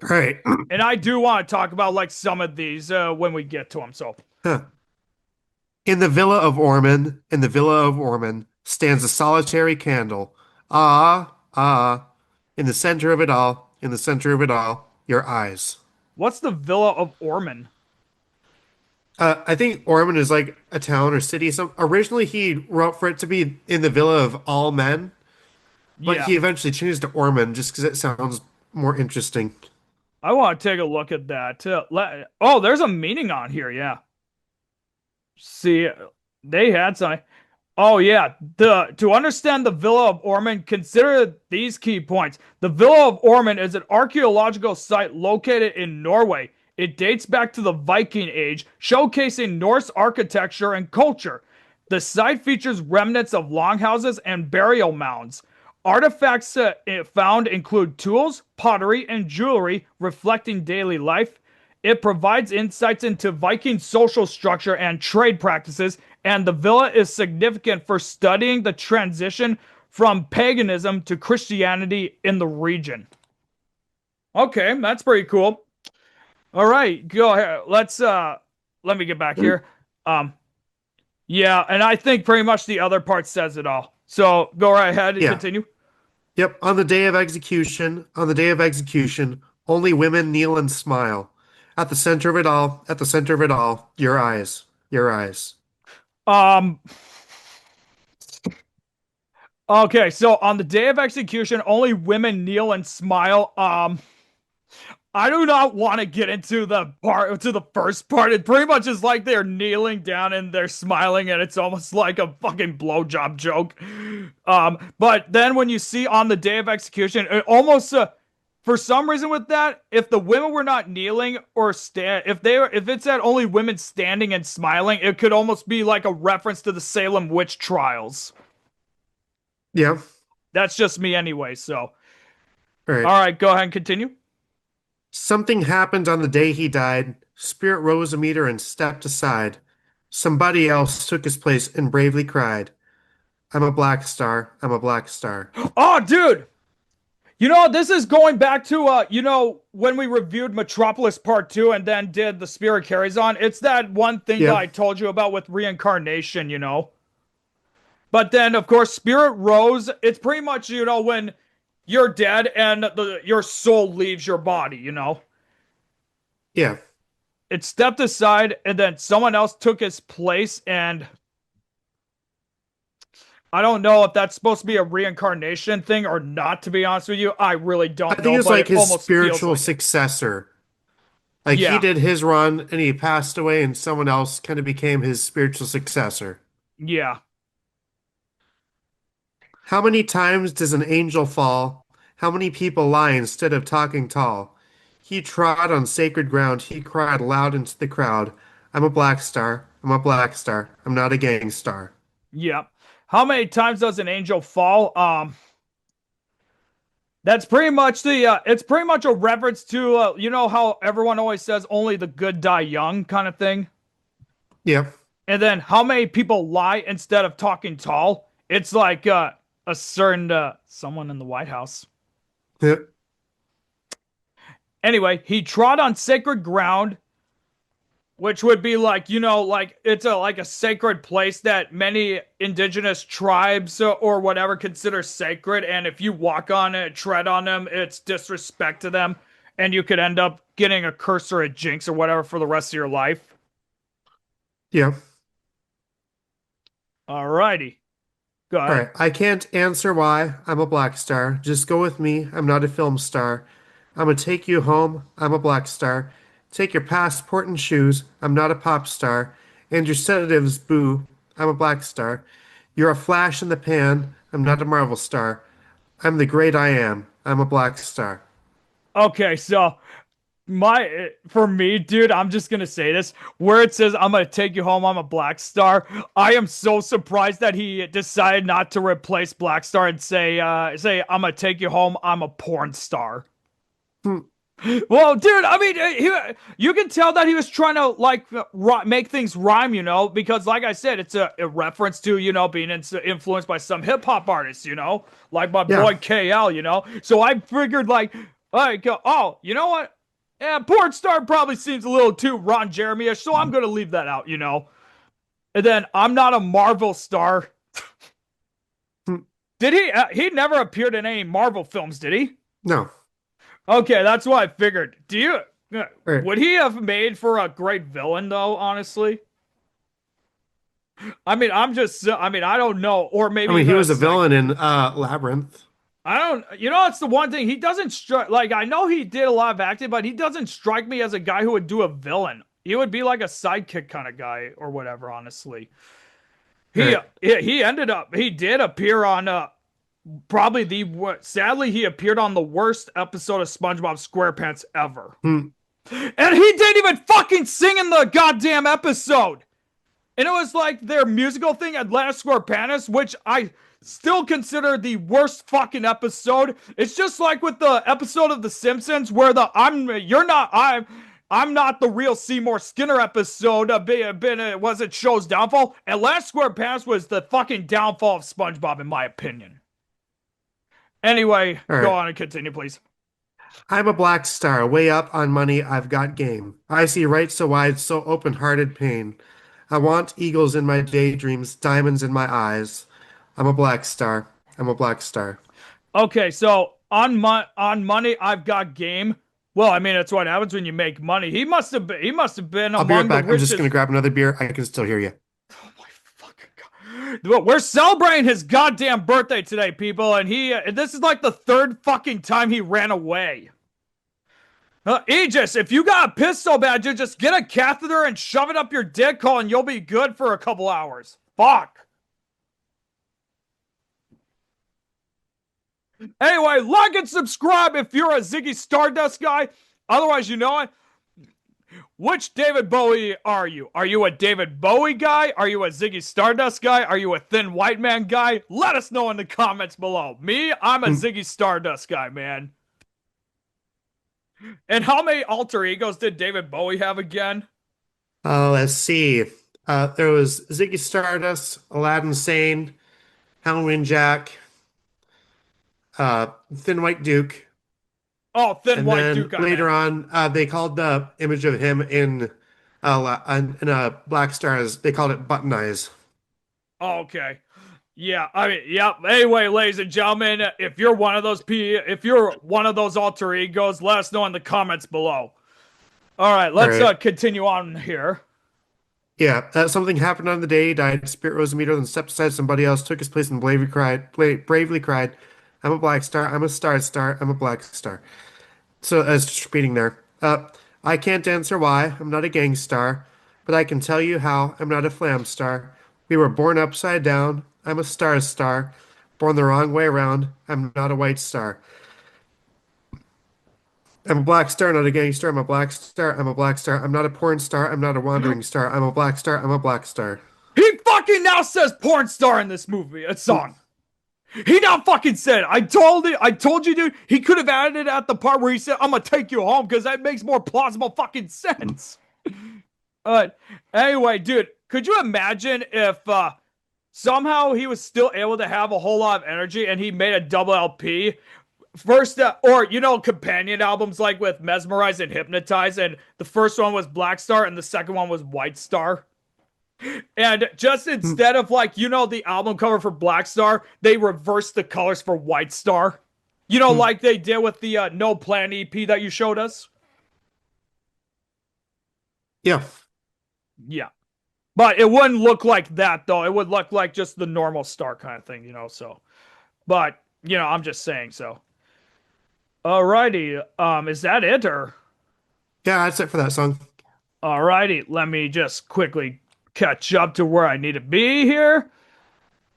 all right. and I do want to talk about like some of these when we get to them. So In the villa of Ormond, stands a solitary candle. Ah, ah. In the center of it all, your eyes. what's the Villa of Ormond? I think Ormond is like a town or city. Originally he wrote for it to be in the villa of all men, but Yeah, he eventually changed to Ormond just because it sounds more interesting. I want to take a look at that. Oh, there's a meaning on here. Yeah, see, they had some. Oh yeah, to understand the Villa of Ormond, consider these key points. The Villa of Ormond is an archaeological site located in Norway. It dates back to the Viking Age, showcasing Norse architecture and culture. The site features remnants of longhouses and burial mounds. Artifacts found include tools, pottery, and jewelry reflecting daily life. It provides insights into Viking social structure and trade practices, and the villa is significant for studying the transition from paganism to Christianity in the region. Okay, that's pretty cool. All right, go ahead. Let me get back here. Um, yeah, and I think pretty much the other part says it all. So go right ahead and Yeah. continue. Yep. On the day of execution, only women kneel and smile. At the center of it all, at the center of it all, your eyes, your eyes. Um, okay, so on the day of execution, only women kneel and smile. I do not want to get into the first part. It pretty much is like they're kneeling down and they're smiling, and it's almost like a fucking blowjob joke. But then when you see on the day of execution, it almost for some reason with that, if the women were not kneeling or if it said only women standing and smiling, it could almost be like a reference to the Salem witch trials. Yeah. That's just me anyway. So, All right. all right, go ahead and continue. Something happened on the day he died. Spirit rose a meter and stepped aside. Somebody else took his place and bravely cried, I'm a black star. I'm a black star. Oh, dude. This is going back to when we reviewed Metropolis Part 2 and then did The Spirit Carries On. It's that one thing that Yeah. I told you about with reincarnation. But then of course Spirit Rose, it's pretty much, when you're dead and your soul leaves your body. Yeah. It stepped aside and then someone else took his place, and I don't know if that's supposed to be a reincarnation thing or not, to be honest with you. I really I don't think know, it's but like it his almost feels spiritual like it. successor. Like he Yeah. did his run and he passed away, and someone else kind of became his spiritual successor. Yeah. How many times does an angel fall? How many people lie instead of talking tall? He trod on sacred ground. He cried loud into the crowd. I'm a black star. I'm a black star. I'm not a gang star. Yeah. How many times does an angel fall? That's pretty much it's pretty much a reference to how everyone always says only the good die young kind of thing. Yep. And then how many people lie instead of talking tall? It's like a certain someone in the White House. Yep. Anyway, he trod on sacred ground, which would be like, like it's a sacred place that many indigenous tribes or whatever consider sacred, and if you walk on it, tread on them, it's disrespect to them, and you could end up getting a curse or a jinx or whatever for the rest of your life. Yep. Alrighty, go All ahead. right. I can't answer why. I'm a black star. Just go with me. I'm not a film star. I'm gonna take you home. I'm a black star. Take your passport and shoes. I'm not a pop star. And your sedatives, boo. I'm a black star. You're a flash in the pan. I'm not a Marvel star. I'm the great I am. I'm a black star. Okay, so my for me, dude, I'm just gonna say this. Where it says I'm gonna take you home, I'm a Black Star. I am so surprised that he decided not to replace Black Star and say I'm gonna take you home, I'm a porn star. Hmm. Well, dude, I mean, you can tell that he was trying to like make things rhyme, because like I said, it's a reference to being influenced by some hip hop artists, like my Yeah. boy KL. So I figured like, oh, you know what? Yeah, porn star probably seems a little too Ron Jeremy-ish, so I'm gonna leave that out. And then I'm not a Marvel star. Hmm. Did he? He never appeared in any Marvel films, did he? No. Okay, that's what I figured. All right. Would he have made for a great villain though, honestly? I mean, I don't know, or I maybe mean, he even a was a psych. villain in Labyrinth. I don't. That's the one thing he doesn't strike. Like I know he did a lot of acting, but he doesn't strike me as a guy who would do a villain. He would be like a sidekick kind of guy or whatever. Honestly, All he right. he did appear on probably sadly he appeared on the worst episode of SpongeBob SquarePants ever, Hmm. and he didn't even fucking sing in the goddamn episode. And it was like their musical thing, Atlanta SquarePants, which I still consider the worst fucking episode. It's just like with the episode of The Simpsons where I'm not the real Seymour Skinner episode was it show's downfall. Atlanta SquarePants was the fucking downfall of SpongeBob in my opinion. Anyway, All go right. on and continue, please. I'm a black star, way up on money, I've got game. I see right so wide, so open-hearted pain. I want eagles in my daydreams, diamonds in my eyes. I'm a black star. I'm a black star. Okay, so on money, I've got game. Well, I mean, that's what happens when you make money. He must have been I'll be right among the back. I'm just gonna richest. grab another beer. I can still hear you. Oh my fucking god! Well, we're celebrating his goddamn birthday today, people, and this is like the third fucking time he ran away. Aegis, if you got pissed so bad, dude, just get a catheter and shove it up your dick hole, and you'll be good for a couple hours. Fuck. Anyway, like and subscribe if you're a Ziggy Stardust guy. Otherwise, you know it. Which David Bowie are you? Are you a David Bowie guy? Are you a Ziggy Stardust guy? Are you a thin white man guy? Let us know in the comments below. Me, I'm a Hmm. Ziggy Stardust guy, man. And how many alter egos did David Bowie have again? Let's see. There was Ziggy Stardust, Aladdin Sane, Hallamween Jack, Thin White Duke, Oh, thin and white then Duke, I later meant. on, they called the image of him in Black Stars. They called it Button Eyes. Oh, okay. Yeah, I mean, yep. Anyway, ladies and gentlemen, if you're one of those alter egos, let us know in the comments below. All right, All let's right. continue on here. Yeah, something happened on the day he died. Spirit rose a meter, then stepped aside. Somebody else took his place and bravely cried, "I'm a black star. I'm a star. I'm a black star." So as just repeating there. I can't answer why. I'm not a gang star, but I can tell you how. I'm not a flam star. We were born upside down. I'm a star. Born the wrong way around. I'm not a white star. I'm a black star, not a gang star. I'm a black star. I'm a black star. I'm not a porn star. I'm not a wandering star. I'm a black star. I'm a black star. He fucking now says porn star in this movie, a song. He now fucking said, I told you, dude, he could have added it at the part where he said, I'm gonna take you home, because that makes more plausible fucking sense. Uh, anyway, dude, could you imagine if somehow he was still able to have a whole lot of energy and he made a double LP? First, or companion albums like with Mesmerize and Hypnotize, and the first one was Black Star and the second one was White Star. And just instead of like, the album cover for Black Star, they reversed the colors for White Star. Like they did with the No Plan EP that you showed us. Yeah. Yeah. But it wouldn't look like that though. It would look like just the normal star kind of thing, so. But, I'm just saying so. Alrighty. Is that it or Yeah, that's it for that song. alrighty, let me just quickly catch up to where I need to be here.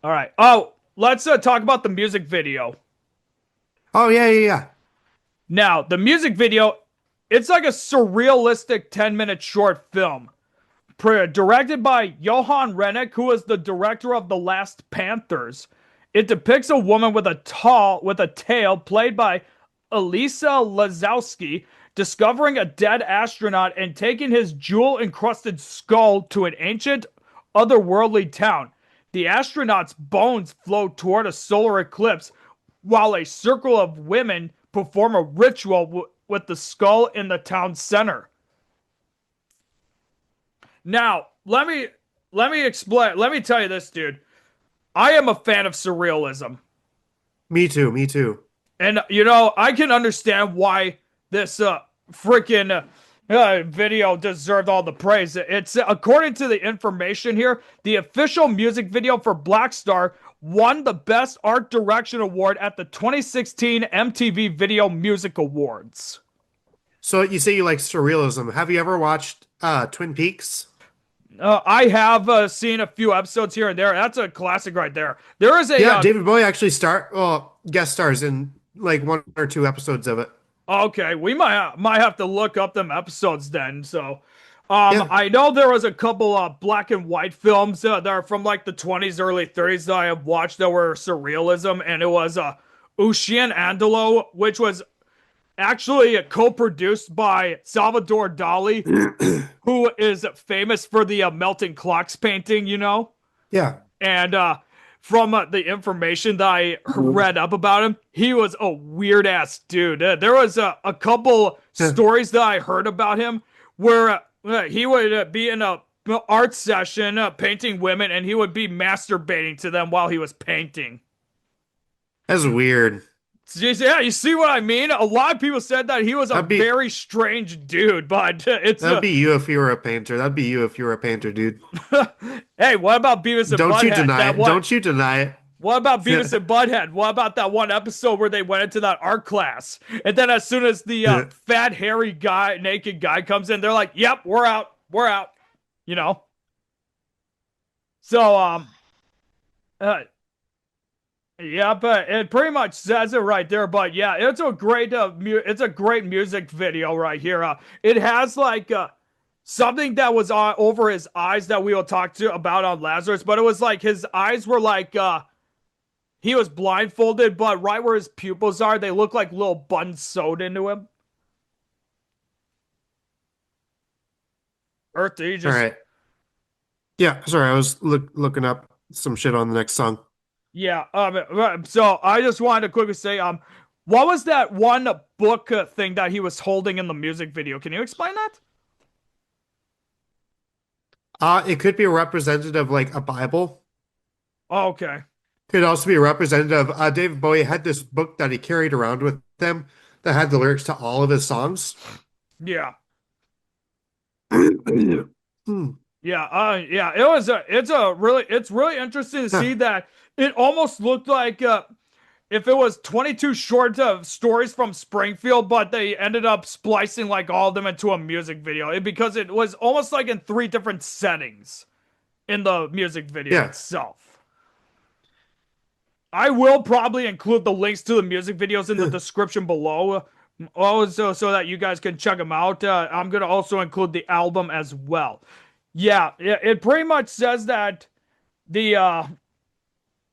All right. Oh, let's talk about the music video. Oh, yeah. Now, the music video, it's like a surrealistic 10-minute short film. Directed by Johan Rennick, who is the director of The Last Panthers. It depicts a woman with a tail, played by Elisa Lazowski, discovering a dead astronaut and taking his jewel-encrusted skull to an ancient, otherworldly town. The astronaut's bones float toward a solar eclipse, while a circle of women perform a ritual with the skull in the town center. Now, let me explain. Let me tell you this, dude. I am a fan of surrealism. Me too. Me too. And I can understand why this freaking video deserved all the praise. It's according to the information here, the official music video for Blackstar won the Best Art Direction Award at the 2016 MTV Video Music Awards. So you say you like surrealism. Have you ever watched Twin Peaks? I have seen a few episodes here and there. That's a classic right there. There is a Yeah, David Bowie actually guest stars in like one or two episodes of it. okay, we might have to look up them episodes then. So, Yeah. I know there was a couple black and white films that are from like the 20s, early 30s that I have watched that were surrealism, and it was Ocean Andalo, which was actually co-produced by Salvador Dali, who is famous for the melting clocks painting, Yeah. and from the information that I read up about him, he was a weird ass dude. There was a couple stories that I heard about him where he would be in a art session painting women, and he would be masturbating to them while he was painting. That's weird. Yeah, you see what I mean? A lot of people said that he was a That'd be very strange dude, but it's that'd be you if you were a painter. That'd be you if you were a painter, dude. hey, what about Beavis and Don't you Butthead? deny That it. one. Don't you deny What about Beavis it. and Butthead? What about that one episode where they went into that art class, and then as soon as the fat, hairy guy, naked guy comes in, they're like, "Yep, we're out, we're out," you know. So uh, yeah, but it pretty much says it right there. But yeah, it's a great music video right here. It has like something that was over his eyes that we will talk to about on Lazarus, but it was like his eyes were like he was blindfolded, but right where his pupils are, they look like little buns sewed into him. Earth, you All just right. Yeah, sorry, I was looking up some shit on the next song. yeah. So I just wanted to quickly say, what was that one book thing that he was holding in the music video? Can you explain that? It could be a representative like a Bible. Oh, okay. Could also be a representative. David Bowie had this book that he carried around with him that had the lyrics to all of his songs. Yeah. Hmm. Yeah. It's really interesting to Huh. see that it almost looked like if it was 22 short stories from Springfield, but they ended up splicing like all of them into a music video because it was almost like in three different settings in the music video Yeah. itself. I will probably include the links to the music videos in the description below. So that you guys can check them out. I'm gonna also include the album as well. Yeah, it pretty much says that the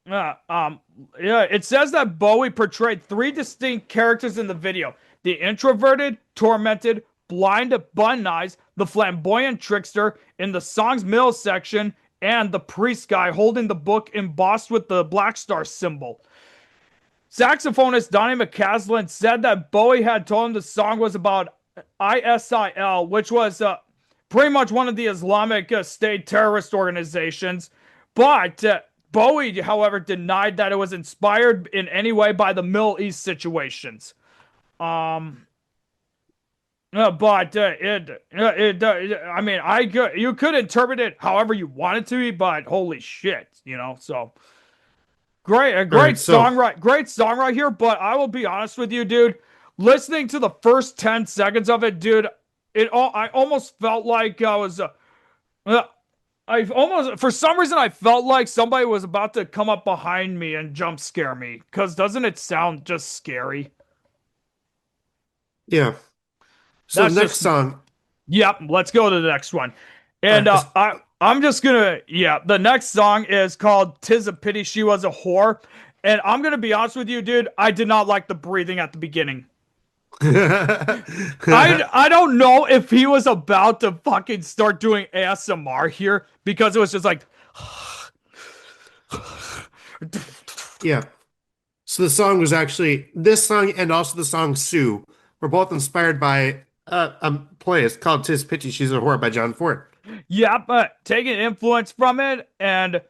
yeah, it says that Bowie portrayed three distinct characters in the video: the introverted, tormented, blind, bun eyes, the flamboyant trickster in the song's middle section, and the priest guy holding the book embossed with the Blackstar symbol. Saxophonist Donnie McCaslin said that Bowie had told him the song was about ISIL, which was pretty much one of the Islamic State terrorist organizations. But Bowie, however, denied that it was inspired in any way by the Middle East situations. Um, I mean, you could interpret it however you want it to be, but holy shit, you know. So great, a All right, so great song right here. But I will be honest with you, dude. Listening to the first 10 seconds of it, dude, I almost felt like I was. I almost, for some reason, I felt like somebody was about to come up behind me and jump scare me. Cause doesn't it sound just scary? yeah. So That's the next just song, Yep, let's go to the next one. all And right, I'm just gonna yeah, the next song is called "'Tis a Pity She Was a Whore," and I'm gonna be honest with you, dude. I did not like the breathing at the beginning. I don't know if he was about to fucking start doing ASMR here because it was just like yeah. So the song was actually this song and also the song Sue were both inspired by a play. It's called "'Tis Pity She's a Whore" by John Ford. yep, taking influence from it, and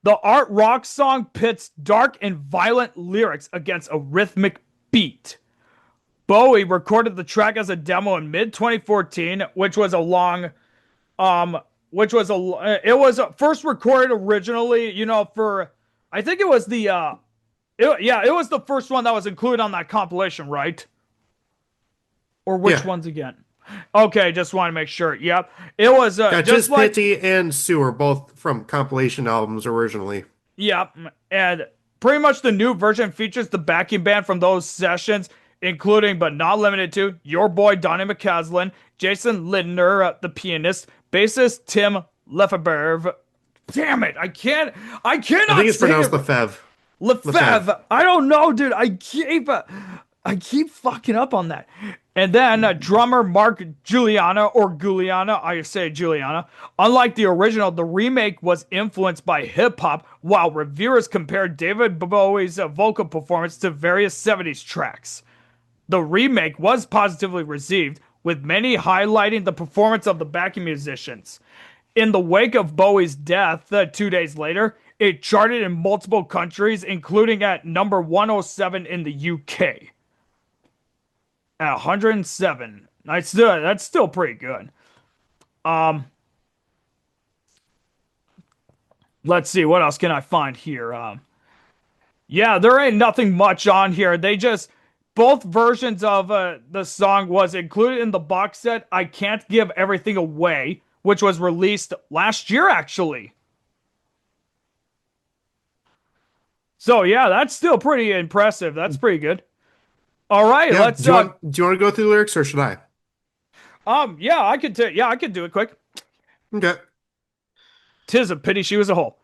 the art rock song pits dark and violent lyrics against a rhythmic beat. Bowie recorded the track as a demo in mid 2014, which was a long, which was a, it was first recorded originally, you know, for, I think it was yeah, it was the first one that was included on that compilation, right? Or which Yeah. ones again? Okay, just want to make sure. Yep, it was Yeah, just Just like Pity and Sue are both from compilation albums originally. yep, and pretty much the new version features the backing band from those sessions, including but not limited to your boy Donnie McCaslin, Jason Lindner, the pianist, bassist Tim Lefebvre. Damn it, I I think cannot it's say pronounced it. Lefebvre. Lefebvre. Lefebvre. I don't know, dude. I keep fucking up on that. And then drummer Mark Juliana or Guliana, I say Juliana. Unlike the original, the remake was influenced by hip hop, while reviewers compared David Bowie's vocal performance to various 70s tracks. The remake was positively received, with many highlighting the performance of the backing musicians. In the wake of Bowie's death 2 days later, it charted in multiple countries, including at number 107 in the UK. At 107. That's still pretty good. Um, let's see, what else can I find here? Yeah, there ain't nothing much on here. They just both versions of the song was included in the box set. I Can't Give Everything Away, which was released last year actually. So yeah, that's still pretty impressive. That's pretty good. All right, Yeah. let's Do you want to go through the lyrics or should I? yeah, I could do it quick. Okay. 'Tis a pity she was a hole.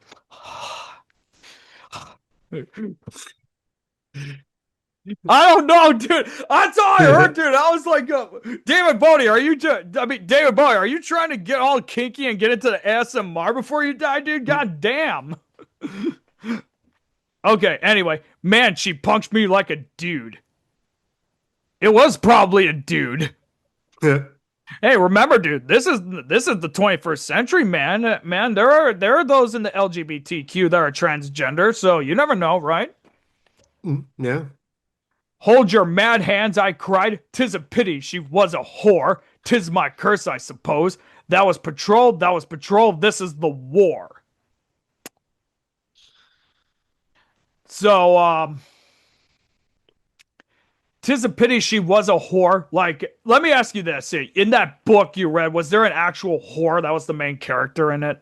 I don't know, dude. That's all I heard, dude. I was like, David Bowie, David Bowie, are you trying to get all kinky and get into the ASMR before you die, dude? God damn. Okay, anyway, man, she punched me like a dude. It was probably a dude. Yeah. Hey, remember, dude, this is the 21st century, man. Man, there are those in the LGBTQ that are transgender, so you never know, right? Yeah. Hold your mad hands, I cried. 'Tis a pity she was a whore. 'Tis my curse, I suppose. That was patrol, that was patrol. This is the war. So, 'tis a pity she was a whore. Like, let me ask you this. In that book you read, was there an actual whore that was the main character in it?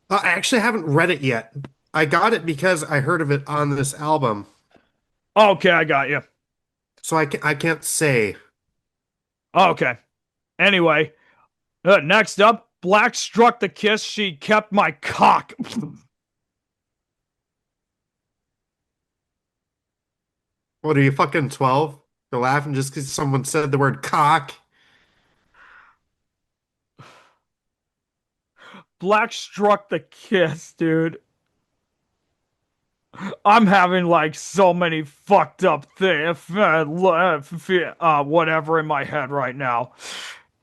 I actually haven't read it yet. I got it because I heard of it on this album. Okay, I got you. So I can't say. Okay. Anyway, next up, Black struck the kiss. She kept my cock. What are you fucking 12? You're laughing just because someone said the word cock. Black struck the kiss, dude. I'm having like so many fucked up things, whatever in my head right now.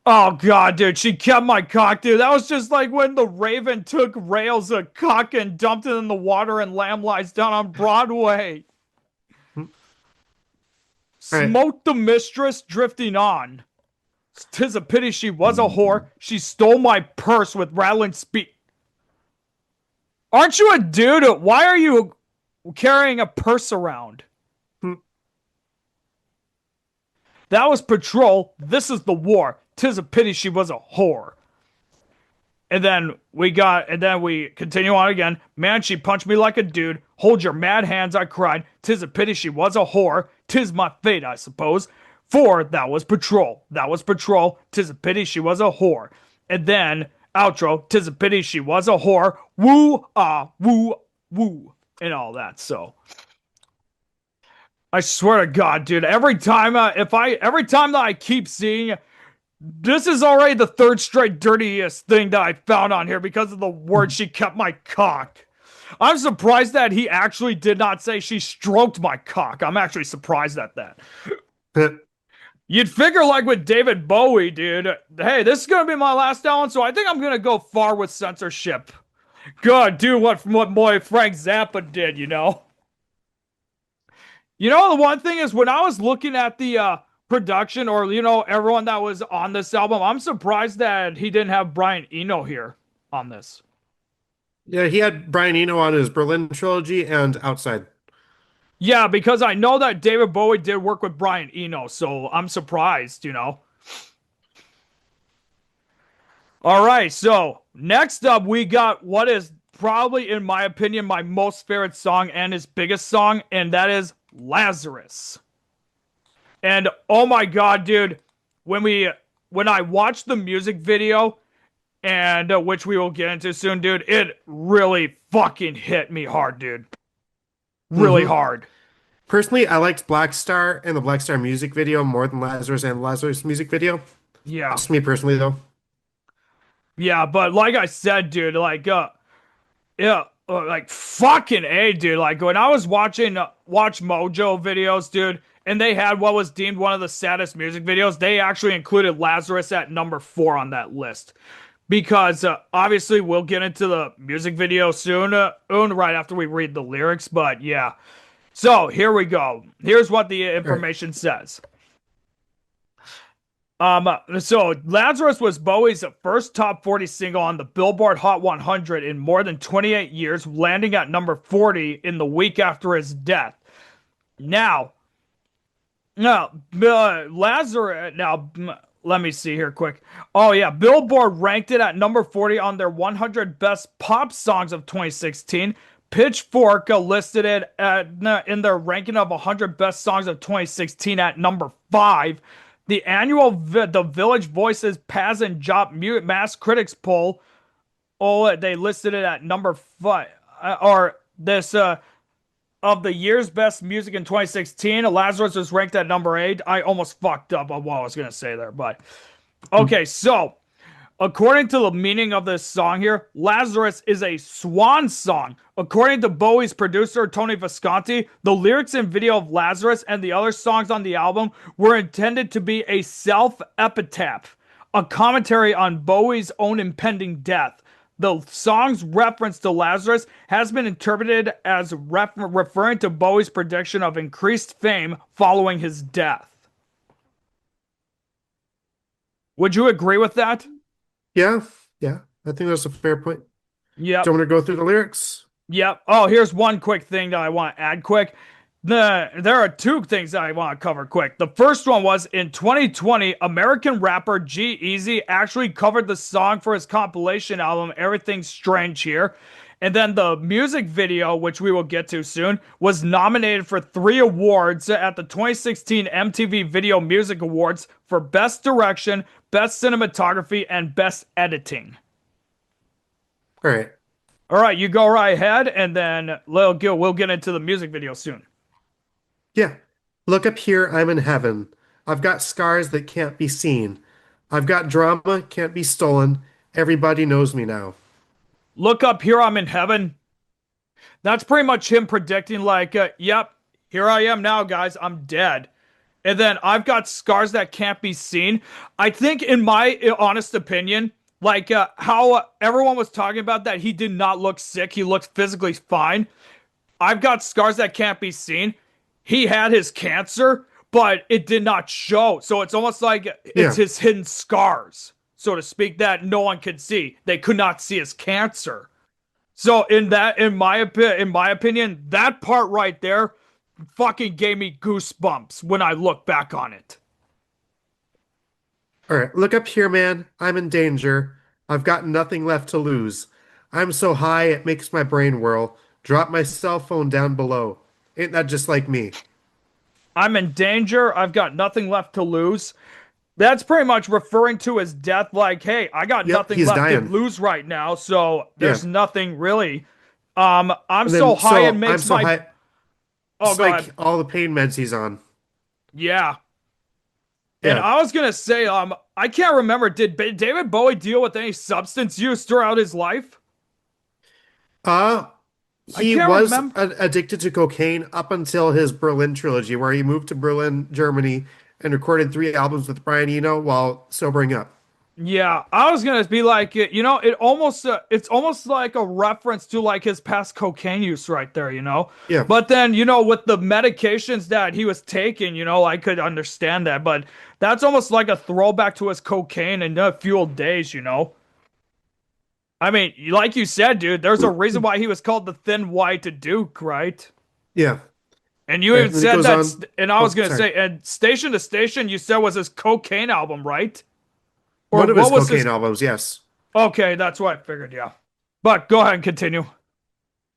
Oh god, dude, she kept my cock, dude. That was just like when the Raven took Rails' cock and dumped it in the water and Lamb Lies Down on Broadway. All right. Smote the mistress drifting on. 'Tis a pity she was a whore. She stole my purse with rattling speed. Aren't you a dude? Why are you carrying a purse around? That was patrol. This is the war. 'Tis a pity she was a whore. And then we continue on again. Man, she punched me like a dude. Hold your mad hands, I cried. 'Tis a pity she was a whore. 'Tis my fate, I suppose. For that was patrol. That was patrol. 'Tis a pity she was a whore. And then outro. 'Tis a pity she was a whore. Woo, woo, woo. And all that. So I swear to God, dude, every time that I keep seeing, this is already the third straight dirtiest thing that I found on here because of the word she kept my cock. I'm surprised that he actually did not say she stroked my cock. I'm actually surprised at that. You'd figure like with David Bowie, dude, hey, this is going to be my last album, so I think I'm going to go far with censorship. Good, do what boy Frank Zappa did, you know? You know, the one thing is when I was looking at the production or, you know, everyone that was on this album, I'm surprised that he didn't have Brian Eno here on this. Yeah, he had Brian Eno on his Berlin trilogy and Outside. Yeah, because I know that David Bowie did work with Brian Eno, so I'm surprised, you know. All right, so next up we got what is probably, in my opinion, my most favorite song and his biggest song, and that is Lazarus. And oh my god, dude, when I watched the music video, and which we will get into soon, dude, it really fucking hit me hard, dude. Really hard. Personally, I liked Blackstar and the Blackstar music video more than Lazarus and the Lazarus music video. Yeah. Just me personally, though. Yeah, but like I said, dude, yeah, like fucking A, dude. Like when I was watching Watch Mojo videos, dude, and they had what was deemed one of the saddest music videos, they actually included Lazarus at number 4 on that list. Because obviously we'll get into the music video soon, right after we read the lyrics. But yeah, so here we go. Here's what the All right. information says. So Lazarus was Bowie's first top 40 single on the Billboard Hot 100 in more than 28 years, landing at number 40 in the week after his death. Now, Lazarus. Let me see here quick. Oh yeah, Billboard ranked it at number 40 on their 100 best pop songs of 2016. Pitchfork listed it in their ranking of 100 best songs of 2016 at number 5. The annual The Village Voices Paz and Jop Mass Critics poll, they listed it at number 5. Or this of the year's best music in 2016, Lazarus was ranked at number 8. I almost fucked up on what I was gonna say there, but okay. So, according to the meaning of this song here, Lazarus is a swan song. According to Bowie's producer Tony Visconti, the lyrics and video of Lazarus and the other songs on the album were intended to be a self-epitaph, a commentary on Bowie's own impending death. The song's reference to Lazarus has been interpreted as referring to Bowie's prediction of increased fame following his death. Would you agree with that? Yeah, yeah. I think that's a fair point. Yep. Do you want me to go through the lyrics? Yep. Oh, here's one quick thing that I want to add quick. There are two things that I want to cover quick. The first one was in 2020, American rapper G-Eazy actually covered the song for his compilation album Everything's Strange Here. And then the music video, which we will get to soon, was nominated for 3 awards at the 2016 MTV Video Music Awards for Best Direction, Best Cinematography, and Best Editing. All right. All right, you go right ahead, and then we'll get into the music video soon. Yeah. Look up here, I'm in heaven. I've got scars that can't be seen. I've got drama, can't be stolen. Everybody knows me now. Look up here, I'm in heaven. That's pretty much him predicting, like, yep, here I am now, guys, I'm dead. And then I've got scars that can't be seen. I think, in my honest opinion, like how everyone was talking about that he did not look sick, he looked physically fine. I've got scars that can't be seen. He had his cancer, but it did not show. So it's almost like it's his hidden scars, so to speak, that no one could see. They could not see his cancer. So in my opinion, that part right there fucking gave me goosebumps when I look back on it. All right. Look up here, man. I'm in danger. I've got nothing left to lose. I'm so high it makes my brain whirl. Drop my cell phone down below. Ain't that just like me? I'm in danger. I've got nothing left to lose. That's pretty much referring to his death. Like, hey, I got Yep, nothing he's left to dying. lose right now, so Yeah. there's nothing really. I'm And so then, high it I'm makes so my. high. Oh, It's go like ahead. all the pain meds he's on. Yeah, and Yeah. I was gonna say, I can't remember. Did David Bowie deal with any substance use throughout his life? Uh, I he can't was remember. addicted to cocaine up until his Berlin trilogy, where he moved to Berlin, Germany, and recorded 3 albums with Brian Eno while sobering up. Yeah, I was gonna be like, it's almost like a reference to like his past cocaine use right there, you know. Yeah. But then, with the medications that he was taking, I could understand that. But that's almost like a throwback to his cocaine and fueled days, you know. I mean, like you said, dude, there's a reason why he was called the Thin White Duke, right? Yeah. And you All right. even And then it said goes that, on. and I was Oh, gonna sorry. say, and Station to Station, you said was his cocaine album, right? Or One of his what was cocaine his? albums, yes. Okay, that's what I figured, yeah. But go ahead and continue. All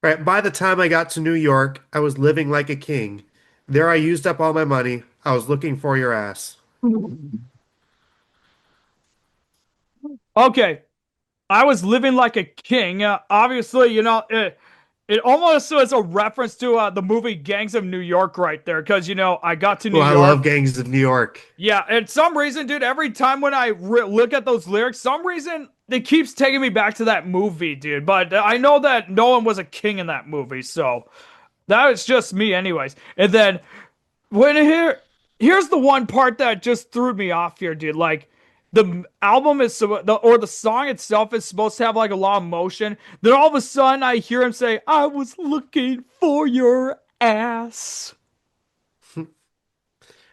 right. By the time I got to New York, I was living like a king. There I used up all my money. I was looking for your ass. Okay, I was living like a king. Obviously, It almost was a reference to the movie Gangs of New York right there, because I got to Oh, New I love York. Gangs of New York. Yeah, and some reason, dude, every time when I look at those lyrics, some reason it keeps taking me back to that movie, dude. But I know that Nolan was a king in that movie, so that is just me, anyways. And then when here's the one part that just threw me off here, dude. Like the album is or the song itself is supposed to have like a lot of motion. Then all of a sudden, I hear him say, "I was looking for your ass."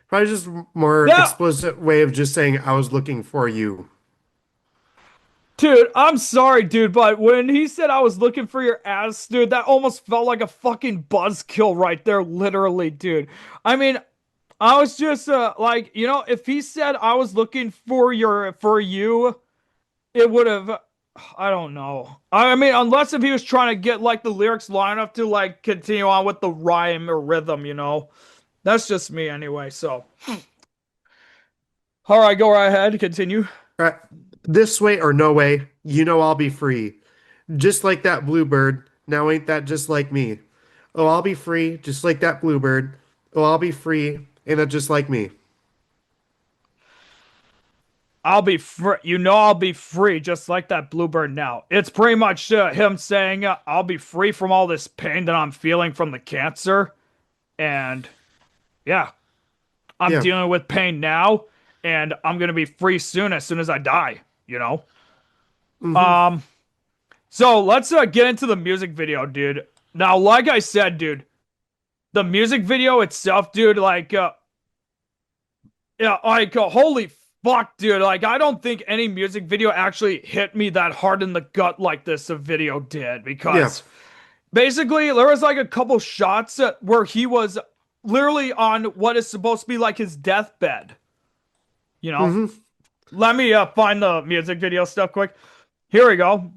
Probably just more That explicit way of just saying I was looking for you. Dude, I'm sorry, dude, but when he said I was looking for your ass, dude, that almost felt like a fucking buzzkill right there, literally, dude. I mean, I was just like, if he said I was looking for you, it would have I don't know. I mean, unless if he was trying to get like the lyrics long enough to like continue on with the rhyme or rhythm. That's just me anyway, so. All right, go right ahead, continue. All right. This way or no way, you know I'll be free. Just like that bluebird. Now ain't that just like me? Oh, I'll be free, just like that bluebird. Oh, I'll be free, ain't that just like me? I'll be free. I'll be free, just like that bluebird now. It's pretty much him saying, I'll be free from all this pain that I'm feeling from the cancer. And yeah, I'm Yeah. dealing with pain now, and I'm going to be free soon as I die. Hmm. Um, so let's get into the music video, dude. Now, like I said, dude, the music video itself, dude, like, yeah, like holy fuck, dude. Like I don't think any music video actually hit me that hard in the gut like this a video did Yeah. because basically there was like a couple shots where he was literally on what is supposed to be like his deathbed. You know, Hmm. let me find the music video stuff quick. Here we go.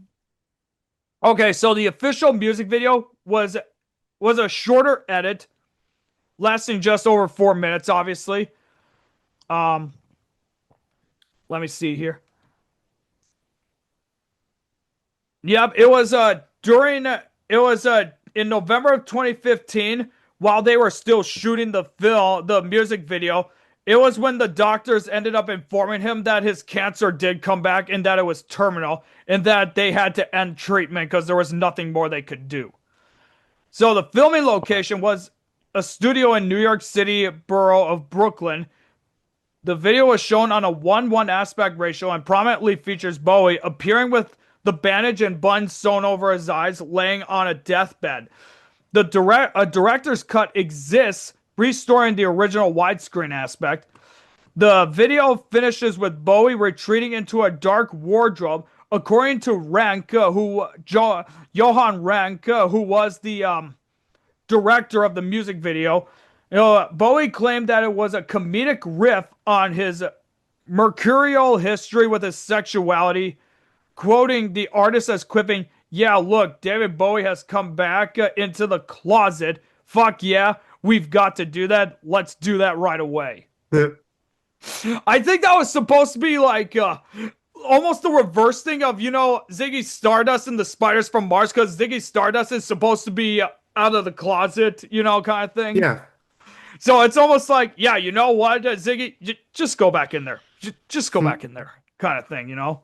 Okay, so the official music video was a shorter edit lasting just over 4 minutes, obviously. Um, let me see here. Yep, it was in November of 2015 while they were still shooting the music video. It was when the doctors ended up informing him that his cancer did come back and that it was terminal and that they had to end treatment because there was nothing more they could do. So the filming location was a studio in New York City borough of Brooklyn. The video was shown on a 1:1 aspect ratio and prominently features Bowie appearing with the bandage and bun sewn over his eyes, laying on a deathbed. A director's cut exists, restoring the original widescreen aspect. The video finishes with Bowie retreating into a dark wardrobe. According to Johan Rank, who was the director of the music video, Bowie claimed that it was a comedic riff on his mercurial history with his sexuality, quoting the artist as quipping, "Yeah, look, David Bowie has come back into the closet. Fuck yeah, we've got to do that. Let's do that right away." I think that was supposed to be like almost the reverse thing of, Ziggy Stardust and the Spiders from Mars, because Ziggy Stardust is supposed to be out of the closet, kind of thing. Yeah. So it's almost like, yeah, you know what, Ziggy, just go back in there. Just go back in there, kind of thing. All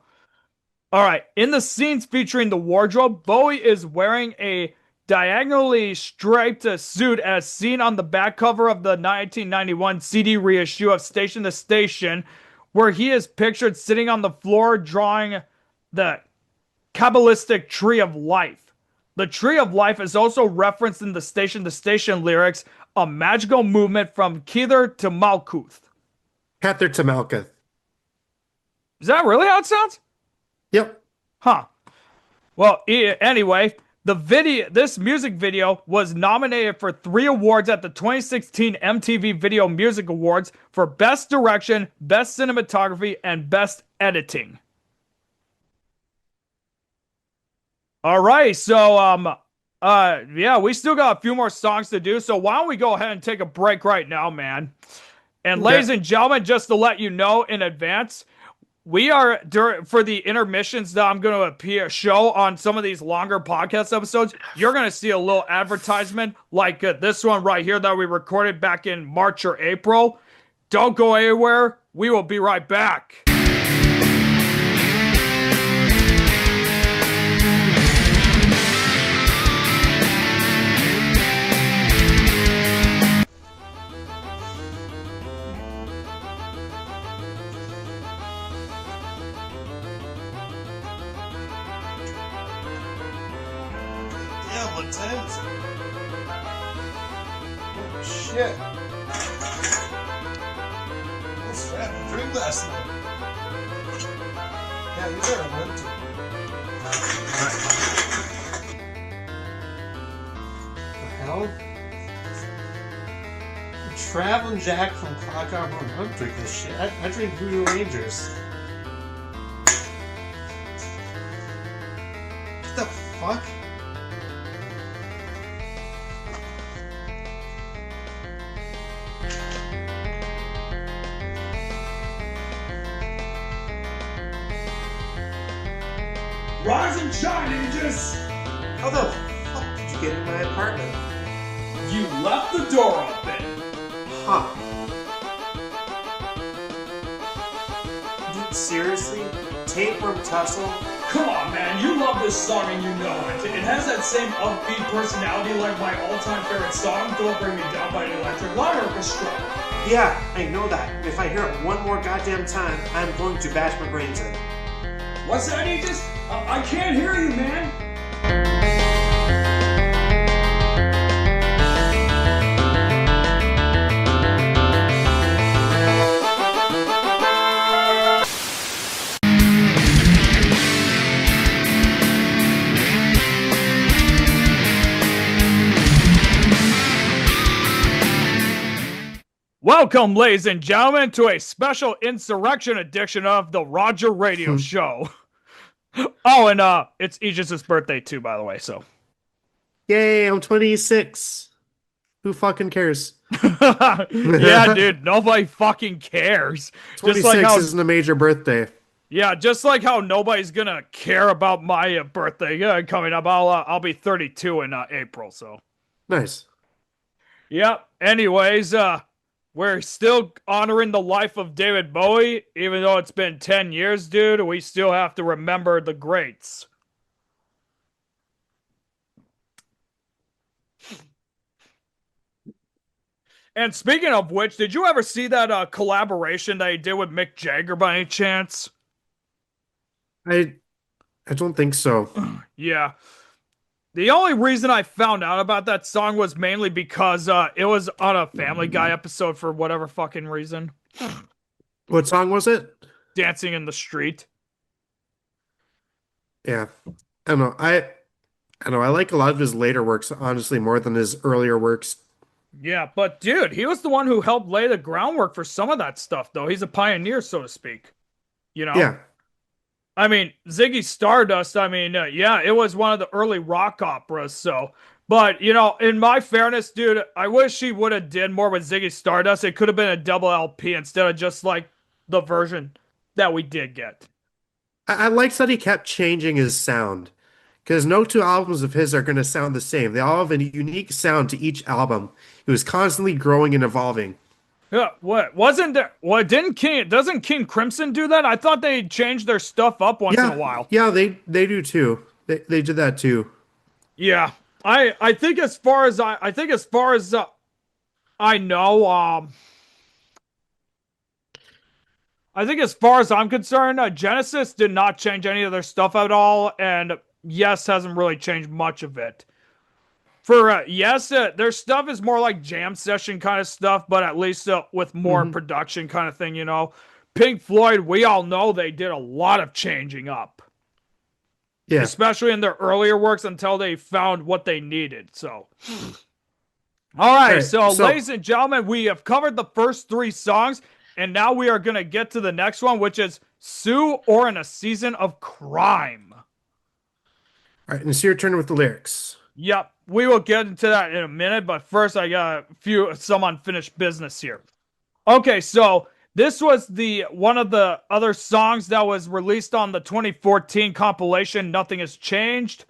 right. In the scenes featuring the wardrobe, Bowie is wearing a diagonally striped suit as seen on the back cover of the 1991 CD reissue of Station to Station, where he is pictured sitting on the floor drawing the Kabbalistic Tree of Life. The Tree of Life is also referenced in the Station to Station lyrics, a magical movement from Kether to Malkuth. Cather to Malkuth. Is that really how it sounds? Yep. Huh. Well, anyway, this music video was nominated for 3 awards at the 2016 MTV Video Music Awards for Best Direction, Best Cinematography, and Best Editing. All right, so yeah, we still got a few more songs to do, so why don't we go ahead and take a break right now, man? And Okay. ladies and gentlemen, just to let you know in advance, we are for the intermissions that I'm going to appear show on some of these longer podcast episodes. You're going to see a little advertisement like this one right here that we recorded back in March or April. Don't go anywhere. We will be right back. Yeah, what time is it? Oh, shit. I had a drink last night. Yeah, you better run to. The hell? Traveling Jack from Clock Out Room. I don't drink this shit. I drink Voodoo Rangers. What the fuck? Rise and shine, Aegis! How the fuck did you get in my apartment? You left the door open. Huh. Dude, seriously? Tapeworm Tussle? Come on, man, you love this song and you know it. It has that same upbeat personality like my all-time favorite song, Don't Bring Me Down by the Electric Light Orchestra. Yeah, I know that. If I hear it one more goddamn time, I'm going to bash my brains in. What's that, Aegis? I can't hear you, man. Welcome, ladies and gentlemen, to a special insurrection edition of the Roger Radio Show. Oh, and it's Aegis' birthday too, by the way, so. Yay, I'm 26. Who fucking cares? Yeah, dude, nobody fucking cares. 26 just like how, isn't a major birthday. Yeah, just like how nobody's gonna care about my birthday coming up. I'll be 32 in April, so. Nice. Yep. Anyways, we're still honoring the life of David Bowie, even though it's been 10 years, dude. We still have to remember the greats. And speaking of which, did you ever see that collaboration that he did with Mick Jagger by any chance? I don't think so. Yeah. The only reason I found out about that song was mainly because it was on a Family Guy episode for whatever fucking reason. What song was it? Dancing in the Street. Yeah. I don't know. I know. I like a lot of his later works, honestly, more than his earlier works. Yeah, but dude, he was the one who helped lay the groundwork for some of that stuff, though. He's a pioneer, so to speak. You know? Yeah. I mean, Ziggy Stardust, I mean, yeah, it was one of the early rock operas, so. But, you know, in my fairness, dude, I wish he would have did more with Ziggy Stardust. It could have been a double LP instead of just, like, the version that we did get. I liked that he kept changing his sound. Because no two albums of his are going to sound the same. They all have a unique sound to each album. He was constantly growing and evolving. Yeah, what wasn't there? What doesn't King Crimson do that? I thought they changed their stuff up once in a while. Yeah, they do too. They did that too. Yeah, I think as far as I think as far as I know, I think as far as I'm concerned, Genesis did not change any of their stuff at all, and Yes hasn't really changed much of it. For Yes, their stuff is more like jam session kind of stuff, but at least with more production kind of thing, you know. Pink Floyd, we all know they did a lot of changing up. Yeah. Especially in their earlier works until they found what they needed, so. All right, so ladies and gentlemen, we have covered the first 3 songs, and now we are going to get to the next one, which is Sue or in a Season of Crime. All right, and it's your turn with the lyrics. Yep, we will get into that in a minute, but first I got some unfinished business here. Okay, so This was the one of the other songs that was released on the 2014 compilation Nothing Has Changed,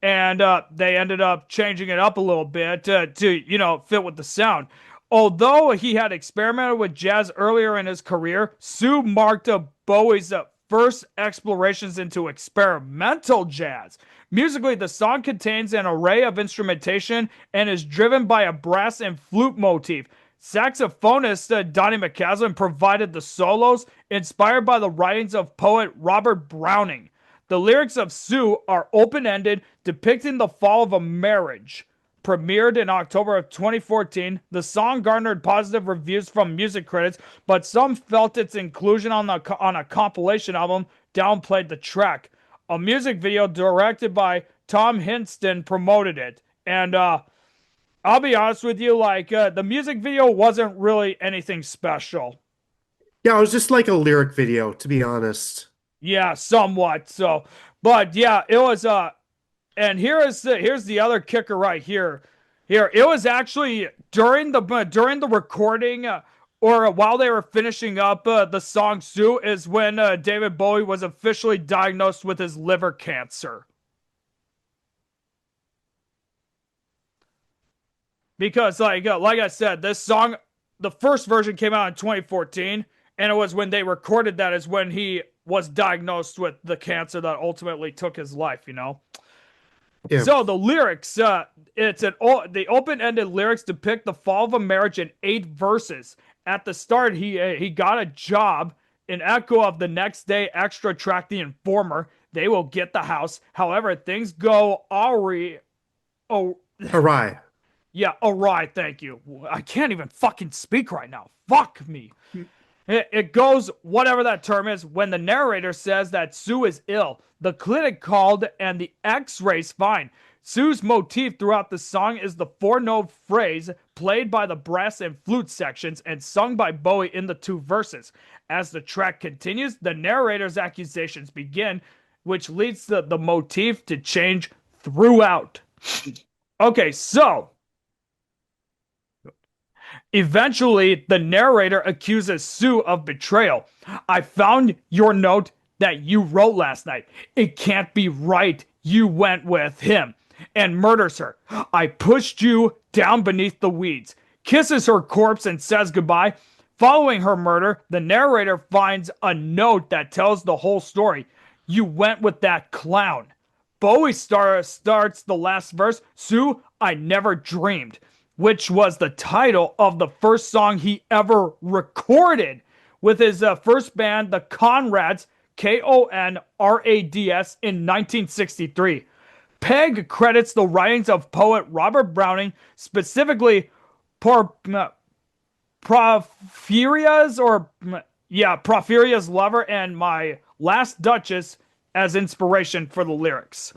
and they ended up changing it up a little bit to fit with the sound. Although he had experimented with jazz earlier in his career, Sue marked Bowie's first explorations into experimental jazz. Musically, the song contains an array of instrumentation and is driven by a brass and flute motif. Saxophonist Donnie McCaslin provided the solos, inspired by the writings of poet Robert Browning. The lyrics of Sue are open-ended, depicting the fall of a marriage. Premiered in October of 2014, the song garnered positive reviews from music critics, but some felt its inclusion on a compilation album downplayed the track. A music video directed by Tom Hinston promoted it, and I'll be honest with you, the music video wasn't really anything special. Yeah, it was just like a lyric video, to be honest. Yeah, somewhat. So, but yeah, it was and here's the other kicker right here. Here, it was actually during the recording or while they were finishing up the song Sue is when David Bowie was officially diagnosed with his liver cancer. Because like I said, this song, the first version came out in 2014, and it was when they recorded that is when he was diagnosed with the cancer that ultimately took his life. Yeah. So the lyrics, the open-ended lyrics depict the fall of a marriage in 8 verses. At the start, he got a job. An echo of the next day extra track, The Informer. They will get the house. However, things go awry. Oh, Awry. yeah, awry. Thank you. I can't even fucking speak right now. Fuck me. It goes, whatever that term is, when the narrator says that Sue is ill. The clinic called and the x-rays fine. Sue's motif throughout the song is the 4-note phrase played by the brass and flute sections and sung by Bowie in the 2 verses. As the track continues, the narrator's accusations begin, which leads the motif to change throughout. Okay, so eventually, the narrator accuses Sue of betrayal. I found your note that you wrote last night. It can't be right. You went with him. And murders her. I pushed you down beneath the weeds. Kisses her corpse and says goodbye. Following her murder, the narrator finds a note that tells the whole story. You went with that clown. Bowie starts the last verse. Sue, I never dreamed, which was the title of the first song he ever recorded with his first band, the Conrads, Konrads, in 1963. Peg credits the writings of poet Robert Browning, specifically Porphyria's Lover and My Last Duchess as inspiration for the lyrics.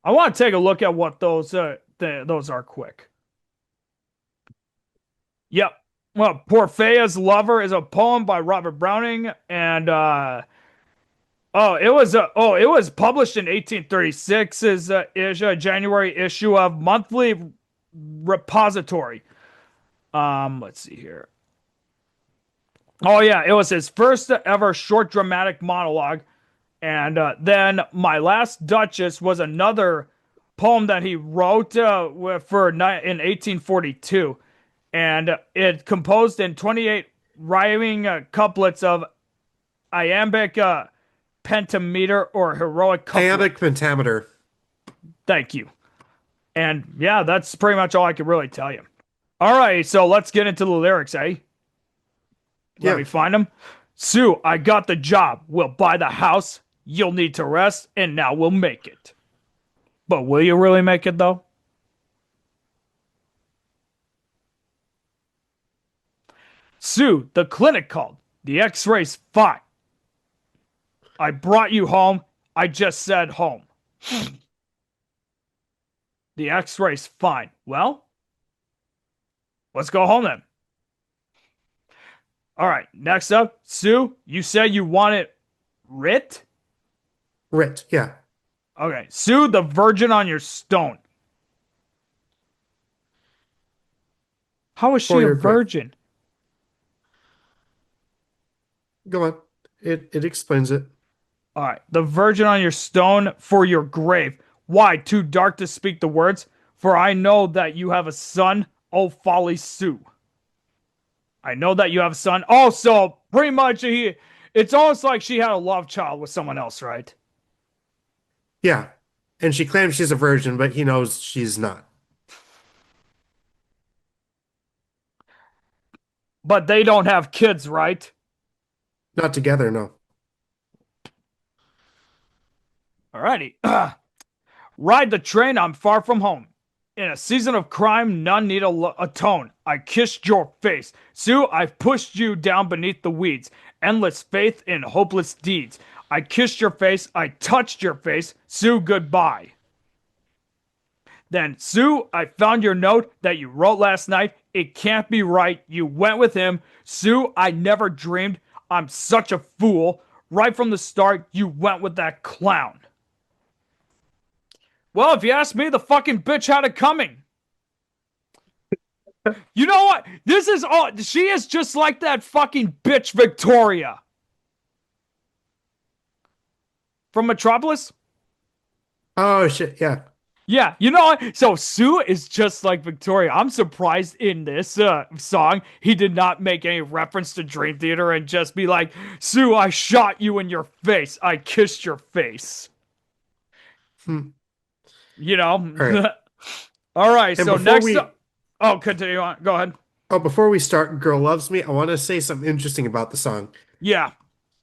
I want to take a look at what those are quick. Yep. Well, Porphyria's Lover is a poem by Robert Browning, and it was published in 1836 as a January issue of Monthly Repository. Let's see here. Oh yeah, it was his first ever short dramatic monologue, and then My Last Duchess was another poem that he wrote in 1842, and it composed in 28 rhyming couplets of iambic pentameter or heroic couplet. Iambic pentameter. Thank you. And yeah, that's pretty much all I could really tell you. All right, so let's get into the lyrics, eh? Let me find them. Sue, I got the job. We'll buy the house. You'll need to rest, and now we'll make it. But will you really make it, though? Sue, the clinic called. The x-ray's fine. I brought you home. I just said home. The x-ray's fine. Well, let's go home then. All right, next up, Sue, you said you wanted writ? Writ, yeah. Okay, Sue, the virgin on your stone. How is she a virgin? Go on. It explains it. All right. The virgin on your stone for your grave. Why? Too dark to speak the words? For I know that you have a son, oh folly Sue. I know that you have a son. Oh, so pretty much it's almost like she had a love child with someone else, right? Yeah. And she claims she's a virgin, but he knows she's not. But they don't have kids, right? Not together, no. Alrighty. Ride the train, I'm far from home. In a season of crime, none need atone. I kissed your face. Sue, I've pushed you down beneath the weeds. Endless faith in hopeless deeds. I kissed your face. I touched your face. Sue, goodbye. Then, Sue, I found your note that you wrote last night. It can't be right. You went with him. Sue, I never dreamed. I'm such a fool. Right from the start, you went with that clown. Well, if you ask me, the fucking bitch had it coming. You know what? This is all. She is just like that fucking bitch Victoria from Metropolis. Oh shit, yeah. Yeah, you know what? So Sue is just like Victoria. I'm surprised in this song he did not make any reference to Dream Theater and just be like, Sue, I shot you in your face. I kissed your face. Hmm. You All right. know? All right, And so before next we up. Oh, continue on. Go ahead. before we start Girl Loves Me, I want to say something interesting about the song. Yeah.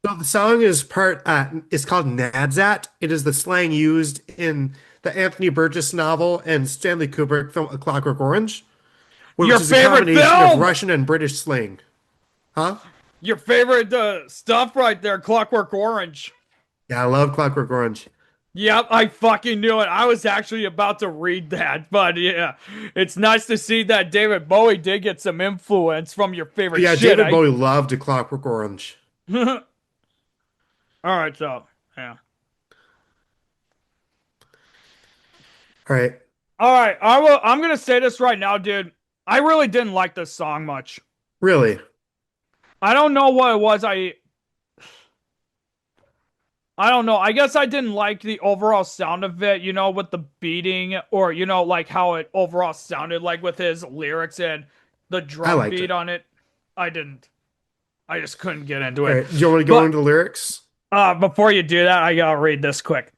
So the song is it's called Nadsat. It is the slang used in the Anthony Burgess novel and Stanley Kubrick film A Clockwork Orange, Your which is a favorite combination of film! Russian and British slang. Huh? Your favorite stuff right there, Clockwork Orange. Yeah, I love Clockwork Orange. Yep, I fucking knew it. I was actually about to read that, but yeah, it's nice to see that David Bowie did get some influence from your favorite Yeah, shit, David eh? Bowie loved A Clockwork Orange. All right, so yeah. All right. All right, I will. I'm gonna say this right now, dude. I really didn't like this song much. Really? I don't know what it was. I don't know. I guess I didn't like the overall sound of it, with the beating or, like how it overall sounded like with his lyrics and the I drum liked beat it. on it. I didn't. I just couldn't get into All it. right. Do you want to go But into lyrics? before you do that, I gotta read this quick.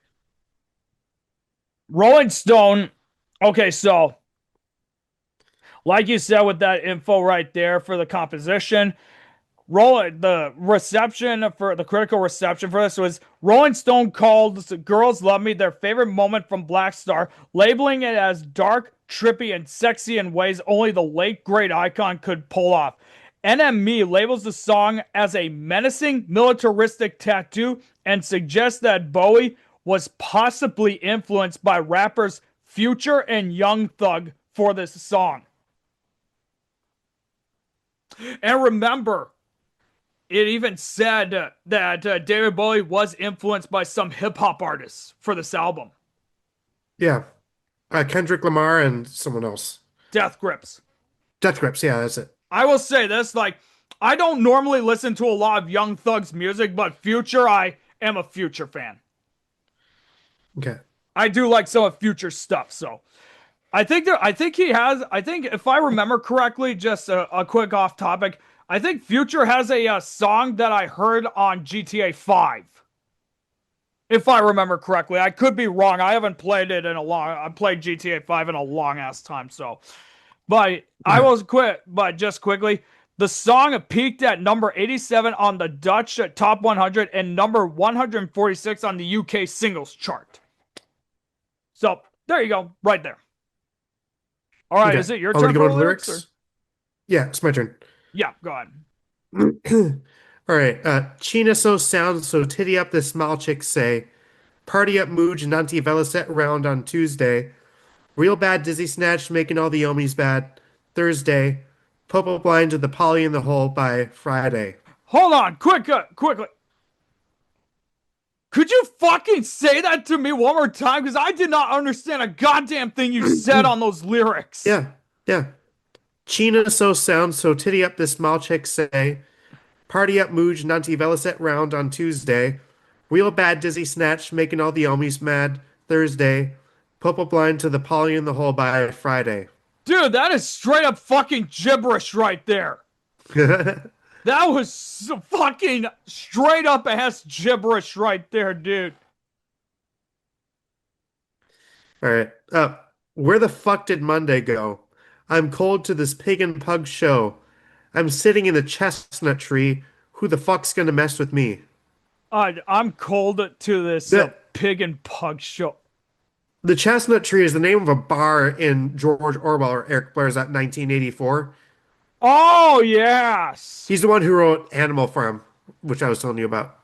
Rolling Stone. Okay, so like you said with that info right there for the composition, the critical reception for this was Rolling Stone called Girls Love Me their favorite moment from Blackstar, labeling it as dark, trippy, and sexy in ways only the late great icon could pull off. NME labels the song as a menacing, militaristic tattoo and suggests that Bowie was possibly influenced by rappers Future and Young Thug for this song. And remember, it even said that David Bowie was influenced by some hip hop artists for this album. Yeah. Kendrick Lamar and someone else. Death Grips. Death Grips. Yeah, that's it. I will say this, like, I don't normally listen to a lot of Young Thug's music, but Future, I am a Future fan. Okay. I do like some of Future's stuff, so I think if I remember correctly, just a quick off topic, I think Future has a song that I heard on GTA 5. If I remember correctly, I could be wrong. I haven't played it in a long. I played GTA 5 in a long ass time. So, but I Okay. was quit. But just quickly, the song peaked at number 87 on the Dutch Top 100 and number 146 on the UK singles chart. So there you go, right there. All right, Okay. is it your Want me turn to go for into lyrics or? lyrics? Yeah, it's my turn. Yeah, go ahead. All right. China so sound so titty up this small chick say. Party up Mooj and Auntie Velicet round on Tuesday. Real bad dizzy snatch making all the omies bad. Thursday. Popo blind to the poly in the hole by Friday. Hold on, quickly. Could you fucking say that to me one more time? Because I did not understand a goddamn thing you said on those lyrics. Yeah, yeah. China so sound so titty up this small chick say. Party up Mooj Nunty Velocet round on Tuesday. Real bad dizzy snatch making all the homies mad Thursday. Pop up line to the poly in the hole by Friday. Dude, that is straight up fucking gibberish right there. That was fucking straight up ass gibberish right there, dude. All right. Where the fuck did Monday go? I'm cold to this pig and pug show. I'm sitting in the chestnut tree. Who the fuck's gonna mess with me? I'm cold to this The pig and pug show. the chestnut tree is the name of a bar in George Orwell or Eric Blair's at 1984. Oh, yes. He's the one who wrote Animal Farm, which I was telling you about.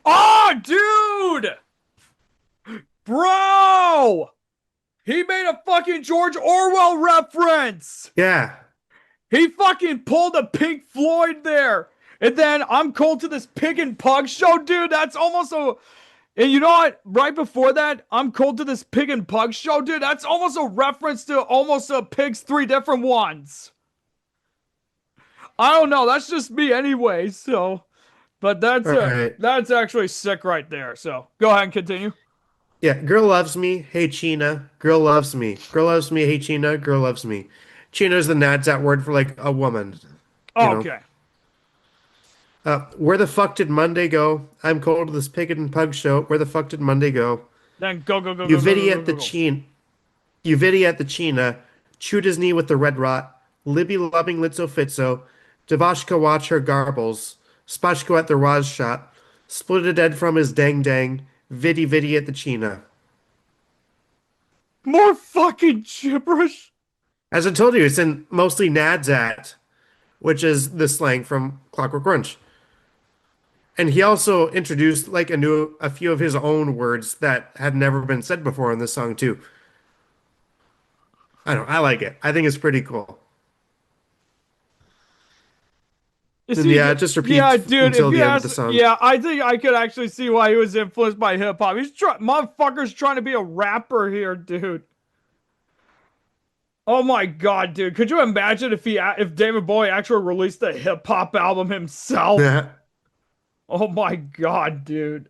Oh, dude. Bro. He made a fucking George Orwell reference. Yeah. He fucking pulled a Pink Floyd there. And then I'm cold to this pig and pug show, dude. That's almost a. And you know what? Right before that, I'm cold to this pig and pug show, dude. That's almost a reference to almost a pig's three different ones. I don't know. That's just me anyway. So, but All right. that's actually sick right there. So go ahead and continue. Yeah. Girl loves me. Hey, China. Girl loves me. Girl loves me. Hey, China. Girl loves me. China is the NADZAT word for like a woman. You know. Okay. Where the fuck did Monday go? I'm cold to this pig and pug show. Where the fuck did Monday go? Then go go go You go go viddy go at the go go. chin. You viddy at the China. Chewed his knee with the red rot. Libby loving Litzo Fitzo. Devashka watch her garbles. Spashko at the Roz shot. Split a dead from his dang dang. Viddy viddy at the China. More fucking gibberish. As I told you, it's in mostly NADZAT, which is the slang from Clockwork Orange. And he also introduced like a few of his own words that had never been said before in this song too. I like it. I think it's pretty cool. You And see, yeah, it just yeah, repeats dude. If until you the end of ask, the song. yeah, I think I could actually see why he was influenced by hip hop. Motherfucker's trying to be a rapper here, dude. Oh my god, dude! Could you imagine if David Bowie actually released a hip hop album himself? All Oh my god, dude!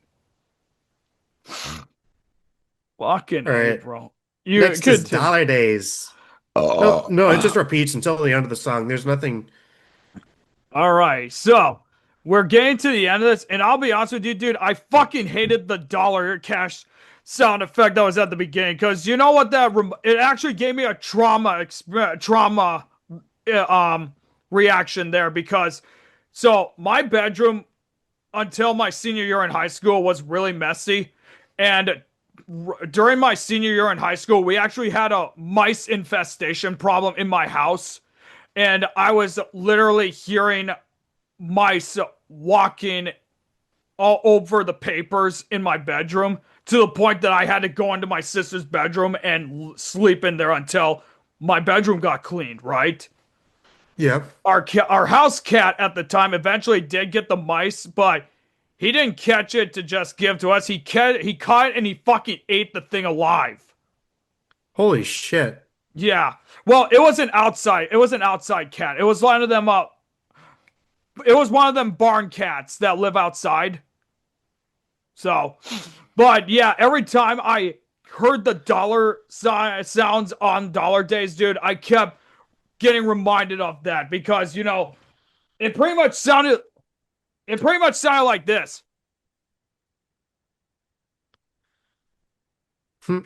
Fucking A, right. bro. You Next is continue. Dollar Days. No, no, it just repeats until the end of the song. There's nothing. All right, so we're getting to the end of this, and I'll be honest with you, dude. I fucking hated the dollar cash sound effect that was at the beginning because you know what it actually gave me a trauma reaction there because my bedroom until my senior year in high school was really messy, and during my senior year in high school, we actually had a mice infestation problem in my house. And I was literally hearing mice walking all over the papers in my bedroom to the point that I had to go into my sister's bedroom and sleep in there until my bedroom got cleaned, right? Yeah. Our house cat at the time eventually did get the mice, but he didn't catch it to just give to us. He caught it and he fucking ate the thing alive. Holy shit. Yeah. Well, it was an outside. It was an outside cat. It was one of them. It was one of them barn cats that live outside. So, but yeah, every time I heard the dollar sounds on Dollar Days, dude, I kept getting reminded of that because it pretty much sounded. It pretty much sounded like this. Hmm.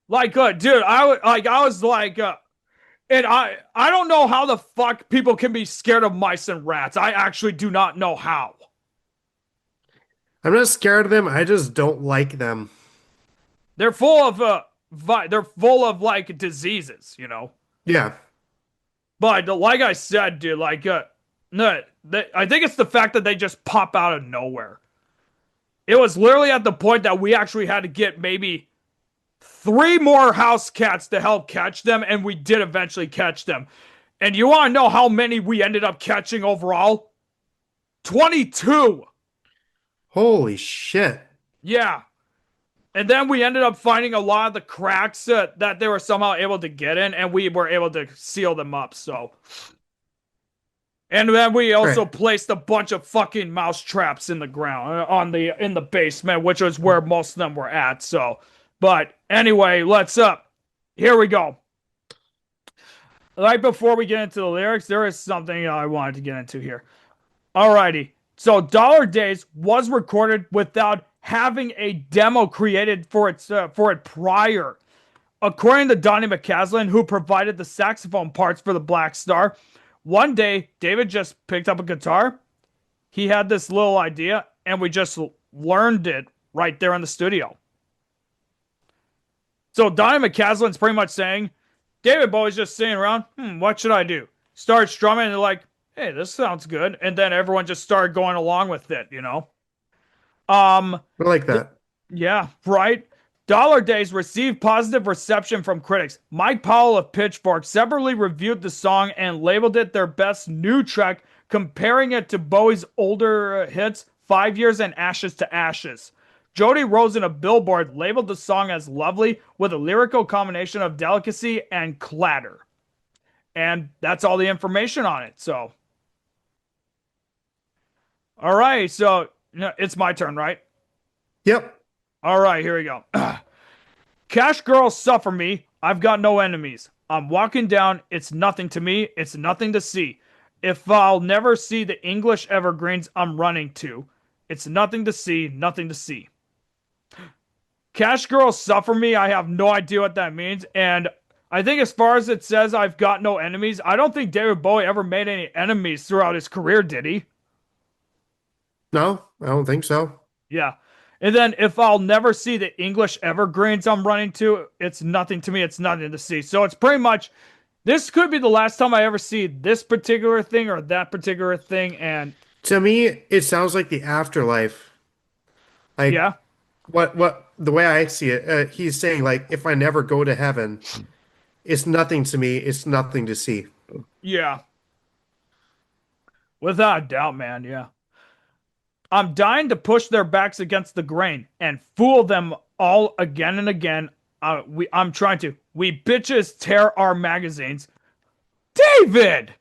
Like, dude, I was like, and I don't know how the fuck people can be scared of mice and rats. I actually do not know how. I'm not scared of them. I just don't like them. They're full of they're full of like diseases, Yeah. But like I said, dude, like no, I think it's the fact that they just pop out of nowhere. It was literally at the point that we actually had to get maybe 3 more house cats to help catch them, and we did eventually catch them. And you want to know how many we ended up catching overall? 22. Holy shit. Yeah. And then we ended up finding a lot of the cracks that they were somehow able to get in, and we were able to seal them up. So, And then we Right. also placed a bunch of fucking mouse traps in the ground on the in the basement, which was where most of them were at. So, but anyway, let's here we go. Right before we get into the lyrics, there is something I wanted to get into here. Alrighty. So Dollar Days was recorded without having a demo created for it prior. According to Donnie McCaslin, who provided the saxophone parts for the Blackstar, one day David just picked up a guitar. He had this little idea, and we just learned it right there in the studio. So Donnie McCaslin's pretty much saying, David Bowie's just sitting around, what should I do? Started strumming, and they're like, hey, this sounds good. And then everyone just started going along with it, you know? Um, I like th- that. yeah, right. Dollar Days received positive reception from critics. Mike Powell of Pitchfork separately reviewed the song and labeled it their best new track, comparing it to Bowie's older hits, 5 Years and Ashes to Ashes. Jody Rosen of Billboard labeled the song as lovely with a lyrical combination of delicacy and clatter. And that's all the information on it. So, all right. So, it's my turn, right? Yep. All right, here we go. Cash girls suffer me. I've got no enemies. I'm walking down. It's nothing to me. It's nothing to see. If I'll never see the English evergreens I'm running to, it's nothing to see, nothing to see. Cash girls suffer me. I have no idea what that means. And I think as far as it says I've got no enemies, I don't think David Bowie ever made any enemies throughout his career, did he? No, I don't think so. Yeah. And then if I'll never see the English evergreens I'm running to, it's nothing to me. It's nothing to see. So it's pretty much this could be the last time I ever see this particular thing or that particular thing. And To me, it sounds like the afterlife. Like yeah, what the way I see it, he's saying like if I never go to heaven, it's nothing to me, it's nothing to see. yeah, without a doubt, man. Yeah. I'm dying to push their backs against the grain and fool them all again and again. I'm trying to. We bitches tear our magazines. David!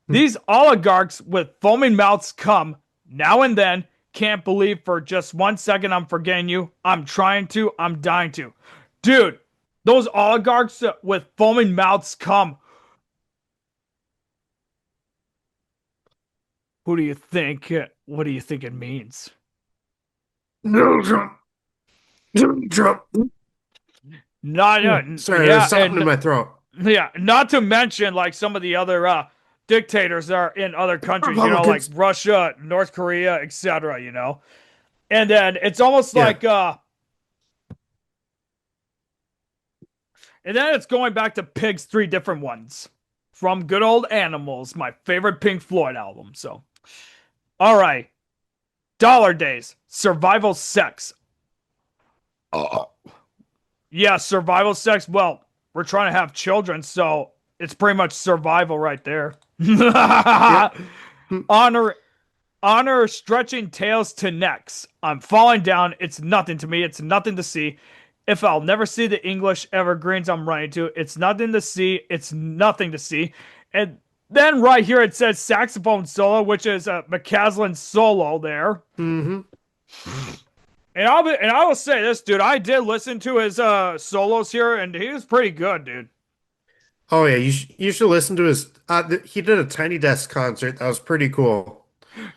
These oligarchs with foaming mouths come now and then. Can't believe for just 1 second I'm forgetting you. I'm trying to. I'm dying to. Dude, those oligarchs with foaming mouths come. Who do you think? What do you think it means? No, Trump. Trump. Not, Sorry, there's yeah, something in and my throat. yeah, not to mention like some of the other dictators that are in other countries, like Republicans. Russia, North Korea, etc. And then it's almost Yeah. like and then it's going back to Pigs, three different ones from Good Old Animals, my favorite Pink Floyd album. So, all right, Dollar Days, survival sex. Yeah, survival sex. Well, we're trying to have children, so it's pretty much survival right there. Yep. honor, honor, stretching tails to necks. I'm falling down. It's nothing to me. It's nothing to see. If I'll never see the English evergreens I'm running to, it's nothing to see. It's nothing to see. And then right here it says saxophone solo, which is a McCaslin solo there. Mm-hmm. And I will say this, dude. I did listen to his solos here, and he was pretty good, dude. Oh yeah, you should listen to his. He did a Tiny Desk concert. That was pretty cool.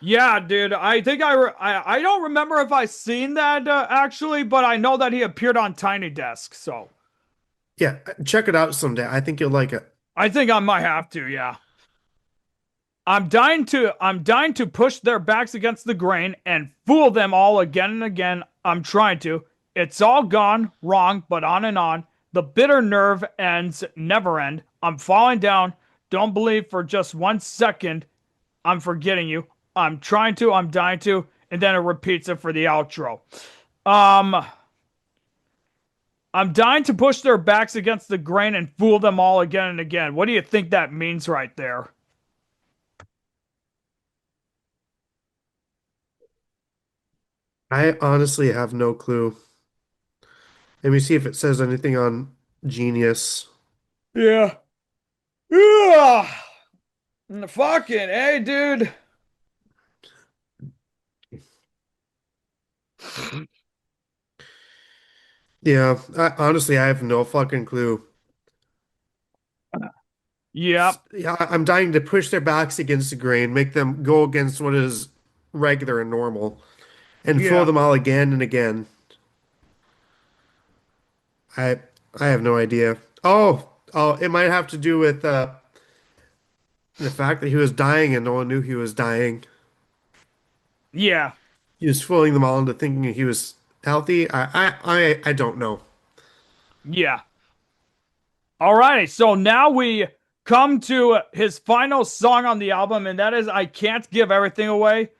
Yeah, dude. I think I don't remember if I seen that actually, but I know that he appeared on Tiny Desk, so Yeah, check it out someday. I think you'll like it. I think I might have to. Yeah. I'm dying to push their backs against the grain and fool them all again and again. I'm trying to. It's all gone wrong, but on and on. The bitter nerve ends never end. I'm falling down. Don't believe for just 1 second I'm forgetting you. I'm trying to, I'm dying to, and then it repeats it for the outro. Um I'm dying to push their backs against the grain and fool them all again and again. What do you think that means right there? I honestly have no clue. Let me see if it says anything on Genius. Yeah. Ugh. Fucking hey, dude. Yeah, honestly, I have no fucking clue. Yep. Yeah, I'm dying to push their backs against the grain, make them go against what is regular and normal, and fool Yeah. them all again and again. I I have no idea. Oh, it might have to do with the fact that he was dying and no one knew he was dying. Yeah. He was fooling them all into thinking he was healthy. I don't know. Yeah. All right. So now we come to his final song on the album, and that is I Can't Give Everything Away.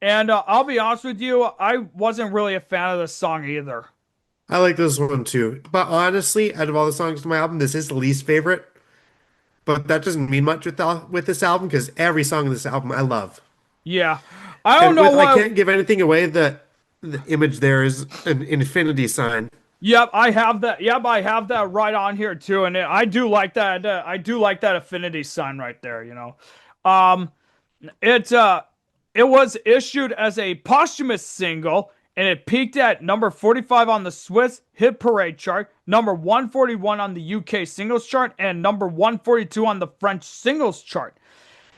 And I'll be honest with you, I wasn't really a fan of this song either. I like this one too. But honestly, out of all the songs on my album, this is the least favorite. But that doesn't mean much with this album because every song on this album I love. Yeah. I don't And know with I what. can't give anything away, the image there is an infinity sign. Yep, I have that. Yep, I have that right on here too, and I do like that. I do like that affinity sign right there. Um, it it was issued as a posthumous single, and it peaked at number 45 on the Swiss Hit Parade chart, number 141 on the UK singles chart, and number 142 on the French singles chart.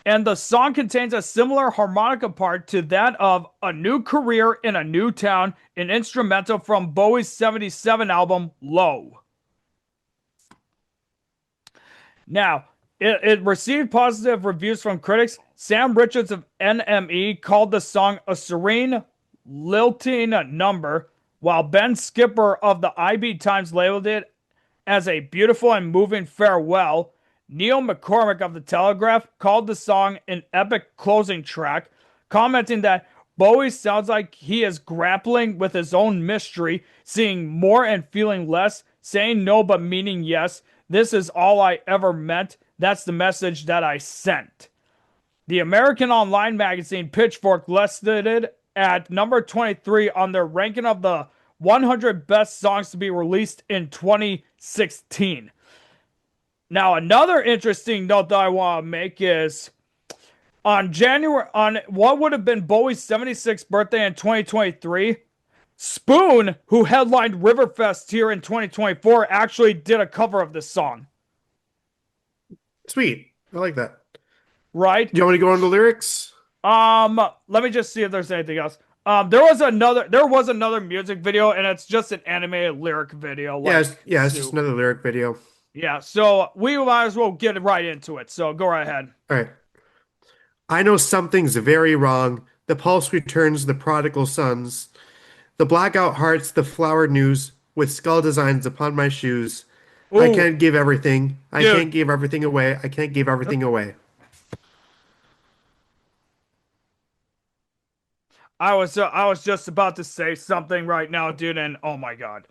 And the song contains a similar harmonica part to that of A New Career in a New Town, an instrumental from Bowie's 77 album, Low. Now, it received positive reviews from critics. Sam Richards of NME called the song a serene, lilting number, while Ben Skipper of the IB Times labeled it as a beautiful and moving farewell. Neil McCormick of The Telegraph called the song an epic closing track, commenting that Bowie sounds like he is grappling with his own mystery, seeing more and feeling less, saying no but meaning yes. This is all I ever meant. That's the message that I sent. The American online magazine Pitchfork listed it at number 23 on their ranking of the 100 best songs to be released in 2016. Now, another interesting note that I want to make is on what would have been Bowie's 76th birthday in 2023, Spoon, who headlined Riverfest here in 2024, actually did a cover of this song, Sweet. I like that. right? Do you want me to go on the lyrics? Let me just see if there's anything else. There was another music video, and it's just an animated lyric video, Yeah, like it's just soup. another lyric video. Yeah, so we might as well get right into it. So go right ahead. All right. I know something's very wrong. The pulse returns the prodigal sons. The blackout hearts, the flowered news, with skull designs upon my shoes. I Ooh, can't give everything. I dude, can't give everything away. I can't give everything away. I was just about to say something right now, dude, and oh my god.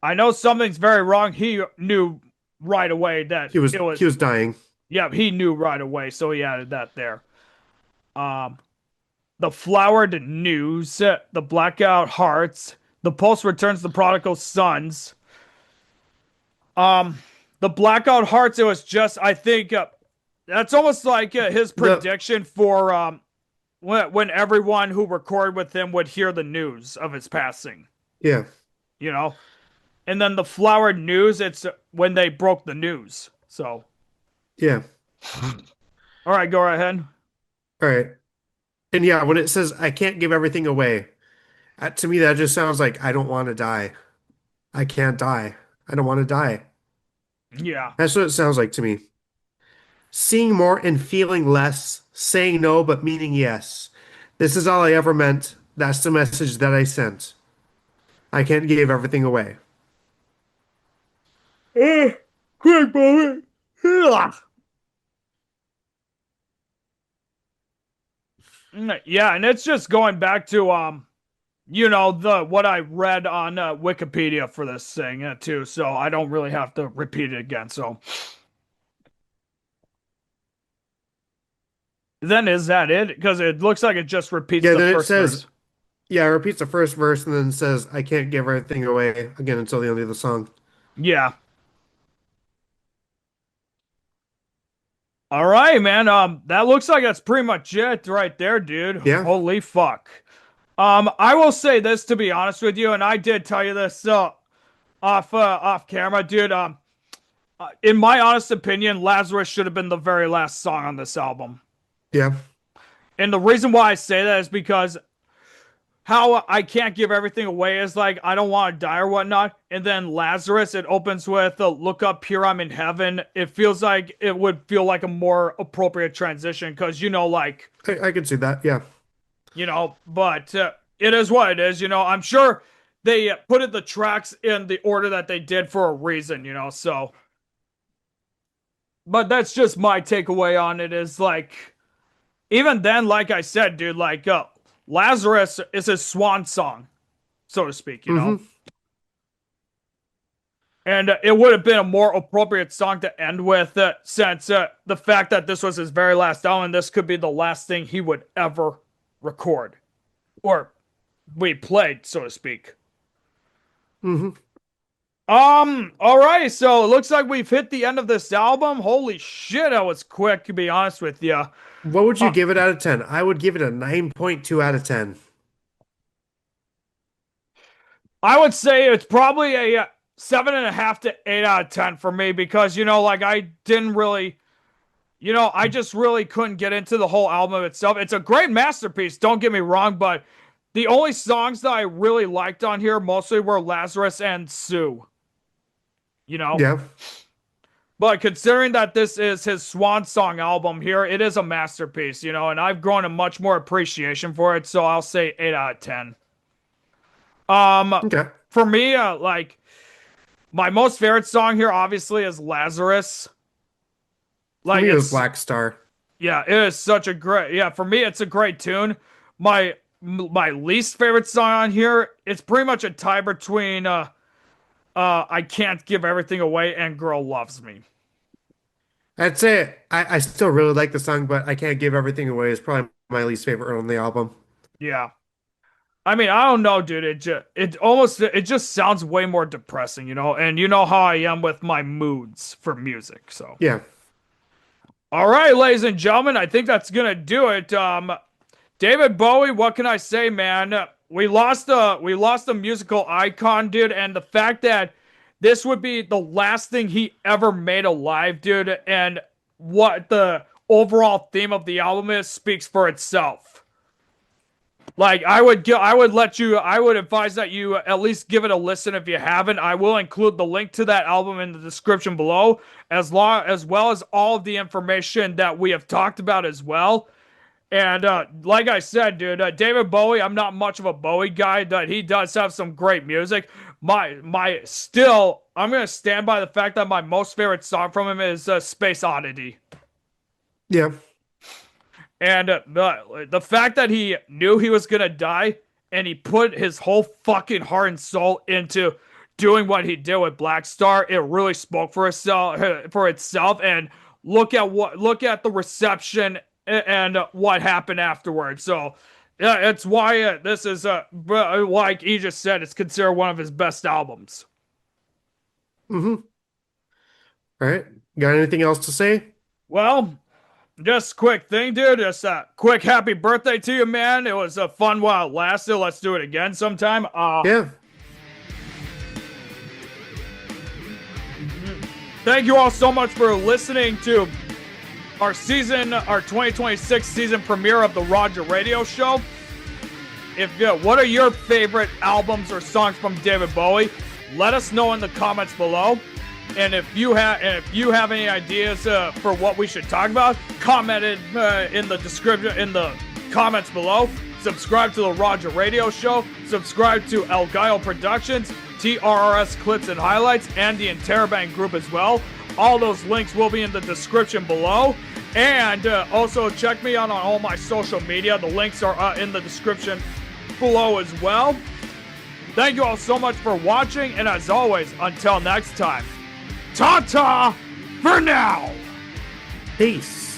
I know something's very wrong. He knew right away that it He was was dying. yeah, he knew right away, so he added that there. Um the flowered news, the blackout hearts, the pulse returns the prodigal sons. Um the blackout hearts, it was just I think that's almost like his The prediction for when everyone who recorded with him would hear the news of his passing, yeah, you know? And then the flowered news, it's when they broke the news. So, yeah. all right, go right ahead. All right. And yeah, when it says I can't give everything away, to me that just sounds like I don't want to die. I can't die. I don't want to die. Yeah. That's what it sounds like to me. Seeing more and feeling less, saying no but meaning yes. This is all I ever meant. That's the message that I sent. I can't give everything away. Quick, Bowie. Yeah, and it's just going back to the what I read on Wikipedia for this thing too, so I don't really have to repeat it again. So then is that it? Because it looks like it just repeats Yeah, the then it first says, verse. yeah, it repeats the first verse and then says, I can't give everything away again until the end of the song. Yeah. All right, man. That looks like that's pretty much it right there, dude. Yeah, Holy fuck. I will say this to be honest with you, and I did tell you this off camera, dude. In my honest opinion, Lazarus should have been the very last song on this album. yeah. And the reason why I say that is because how I can't give everything away is like I don't want to die or whatnot. And then Lazarus, it opens with "Look up here, I'm in heaven." It feels like it would feel like a more appropriate transition because like I can see that. Yeah. but it is what it is. I'm sure they put the tracks in the order that they did for a reason. So, but that's just my takeaway on it. Is like even then, like I said, dude, like Lazarus is his swan song, so to speak, Mm-hmm. And it would have been a more appropriate song to end with since the fact that this was his very last album, this could be the last thing he would ever record or we played, so to speak. Mm-hmm. All right, so it looks like we've hit the end of this album. Holy shit, that was quick, to be honest with you. What would you give it out of 10? I would give it a 9.2 out of 10. I would say it's probably a 7.5 to 8 out of 10 for me because like I didn't really, I just really couldn't get into the whole album itself. It's a great masterpiece, don't get me wrong, but the only songs that I really liked on here mostly were Lazarus and Sue. Yeah. But considering that this is his swan song album here, it is a masterpiece, and I've grown a much more appreciation for it, so I'll say 8 out of 10. Okay. For me, like my most favorite song here obviously is Lazarus. For Like me, it was it's Blackstar. yeah, it is such a great for me it's a great tune. My least favorite song on here, it's pretty much a tie between I Can't Give Everything Away and Girl Loves Me. I'd say I still really like the song, but I Can't Give Everything Away is probably my least favorite on the album. Yeah. I mean, I don't know, dude. It just sounds way more depressing, and you know how I am with my moods for music, so. Yeah. All right, ladies and gentlemen, I think that's gonna do it. David Bowie, what can I say, man? We lost a musical icon, dude, and the fact that this would be the last thing he ever made alive, dude, and what the overall theme of the album is speaks for itself. Like I would advise that you at least give it a listen if you haven't. I will include the link to that album in the description below, as well as all of the information that we have talked about as well. And like I said, dude, David Bowie, I'm not much of a Bowie guy, but he does have some great music. I'm gonna stand by the fact that my most favorite song from him is Space Oddity. Yeah. And the fact that he knew he was gonna die and he put his whole fucking heart and soul into doing what he did with Blackstar, it really spoke for itself. And look at the reception and what happened afterwards. So yeah, it's why this is like Aegis said, it's considered one of his best albums. Mm-hmm. All right. Got anything else to say? Well, just quick thing, dude. Just a quick happy birthday to you, man. It was a fun while it lasted. Let's do it again sometime. Yeah. Thank you all so much for listening to our 2026 season premiere of the Roger Radio Show. What are your favorite albums or songs from David Bowie? Let us know in the comments below. And if you have any ideas for what we should talk about, comment it in the description in the comments below. Subscribe to the Roger Radio Show. Subscribe to El Gallo Productions, TRRS Clips and Highlights, and the Interrobang Group as well. All those links will be in the description below. And also check me out on all my social media. The links are in the description below as well. Thank you all so much for watching. And as always, until next time, ta-ta for now. Peace.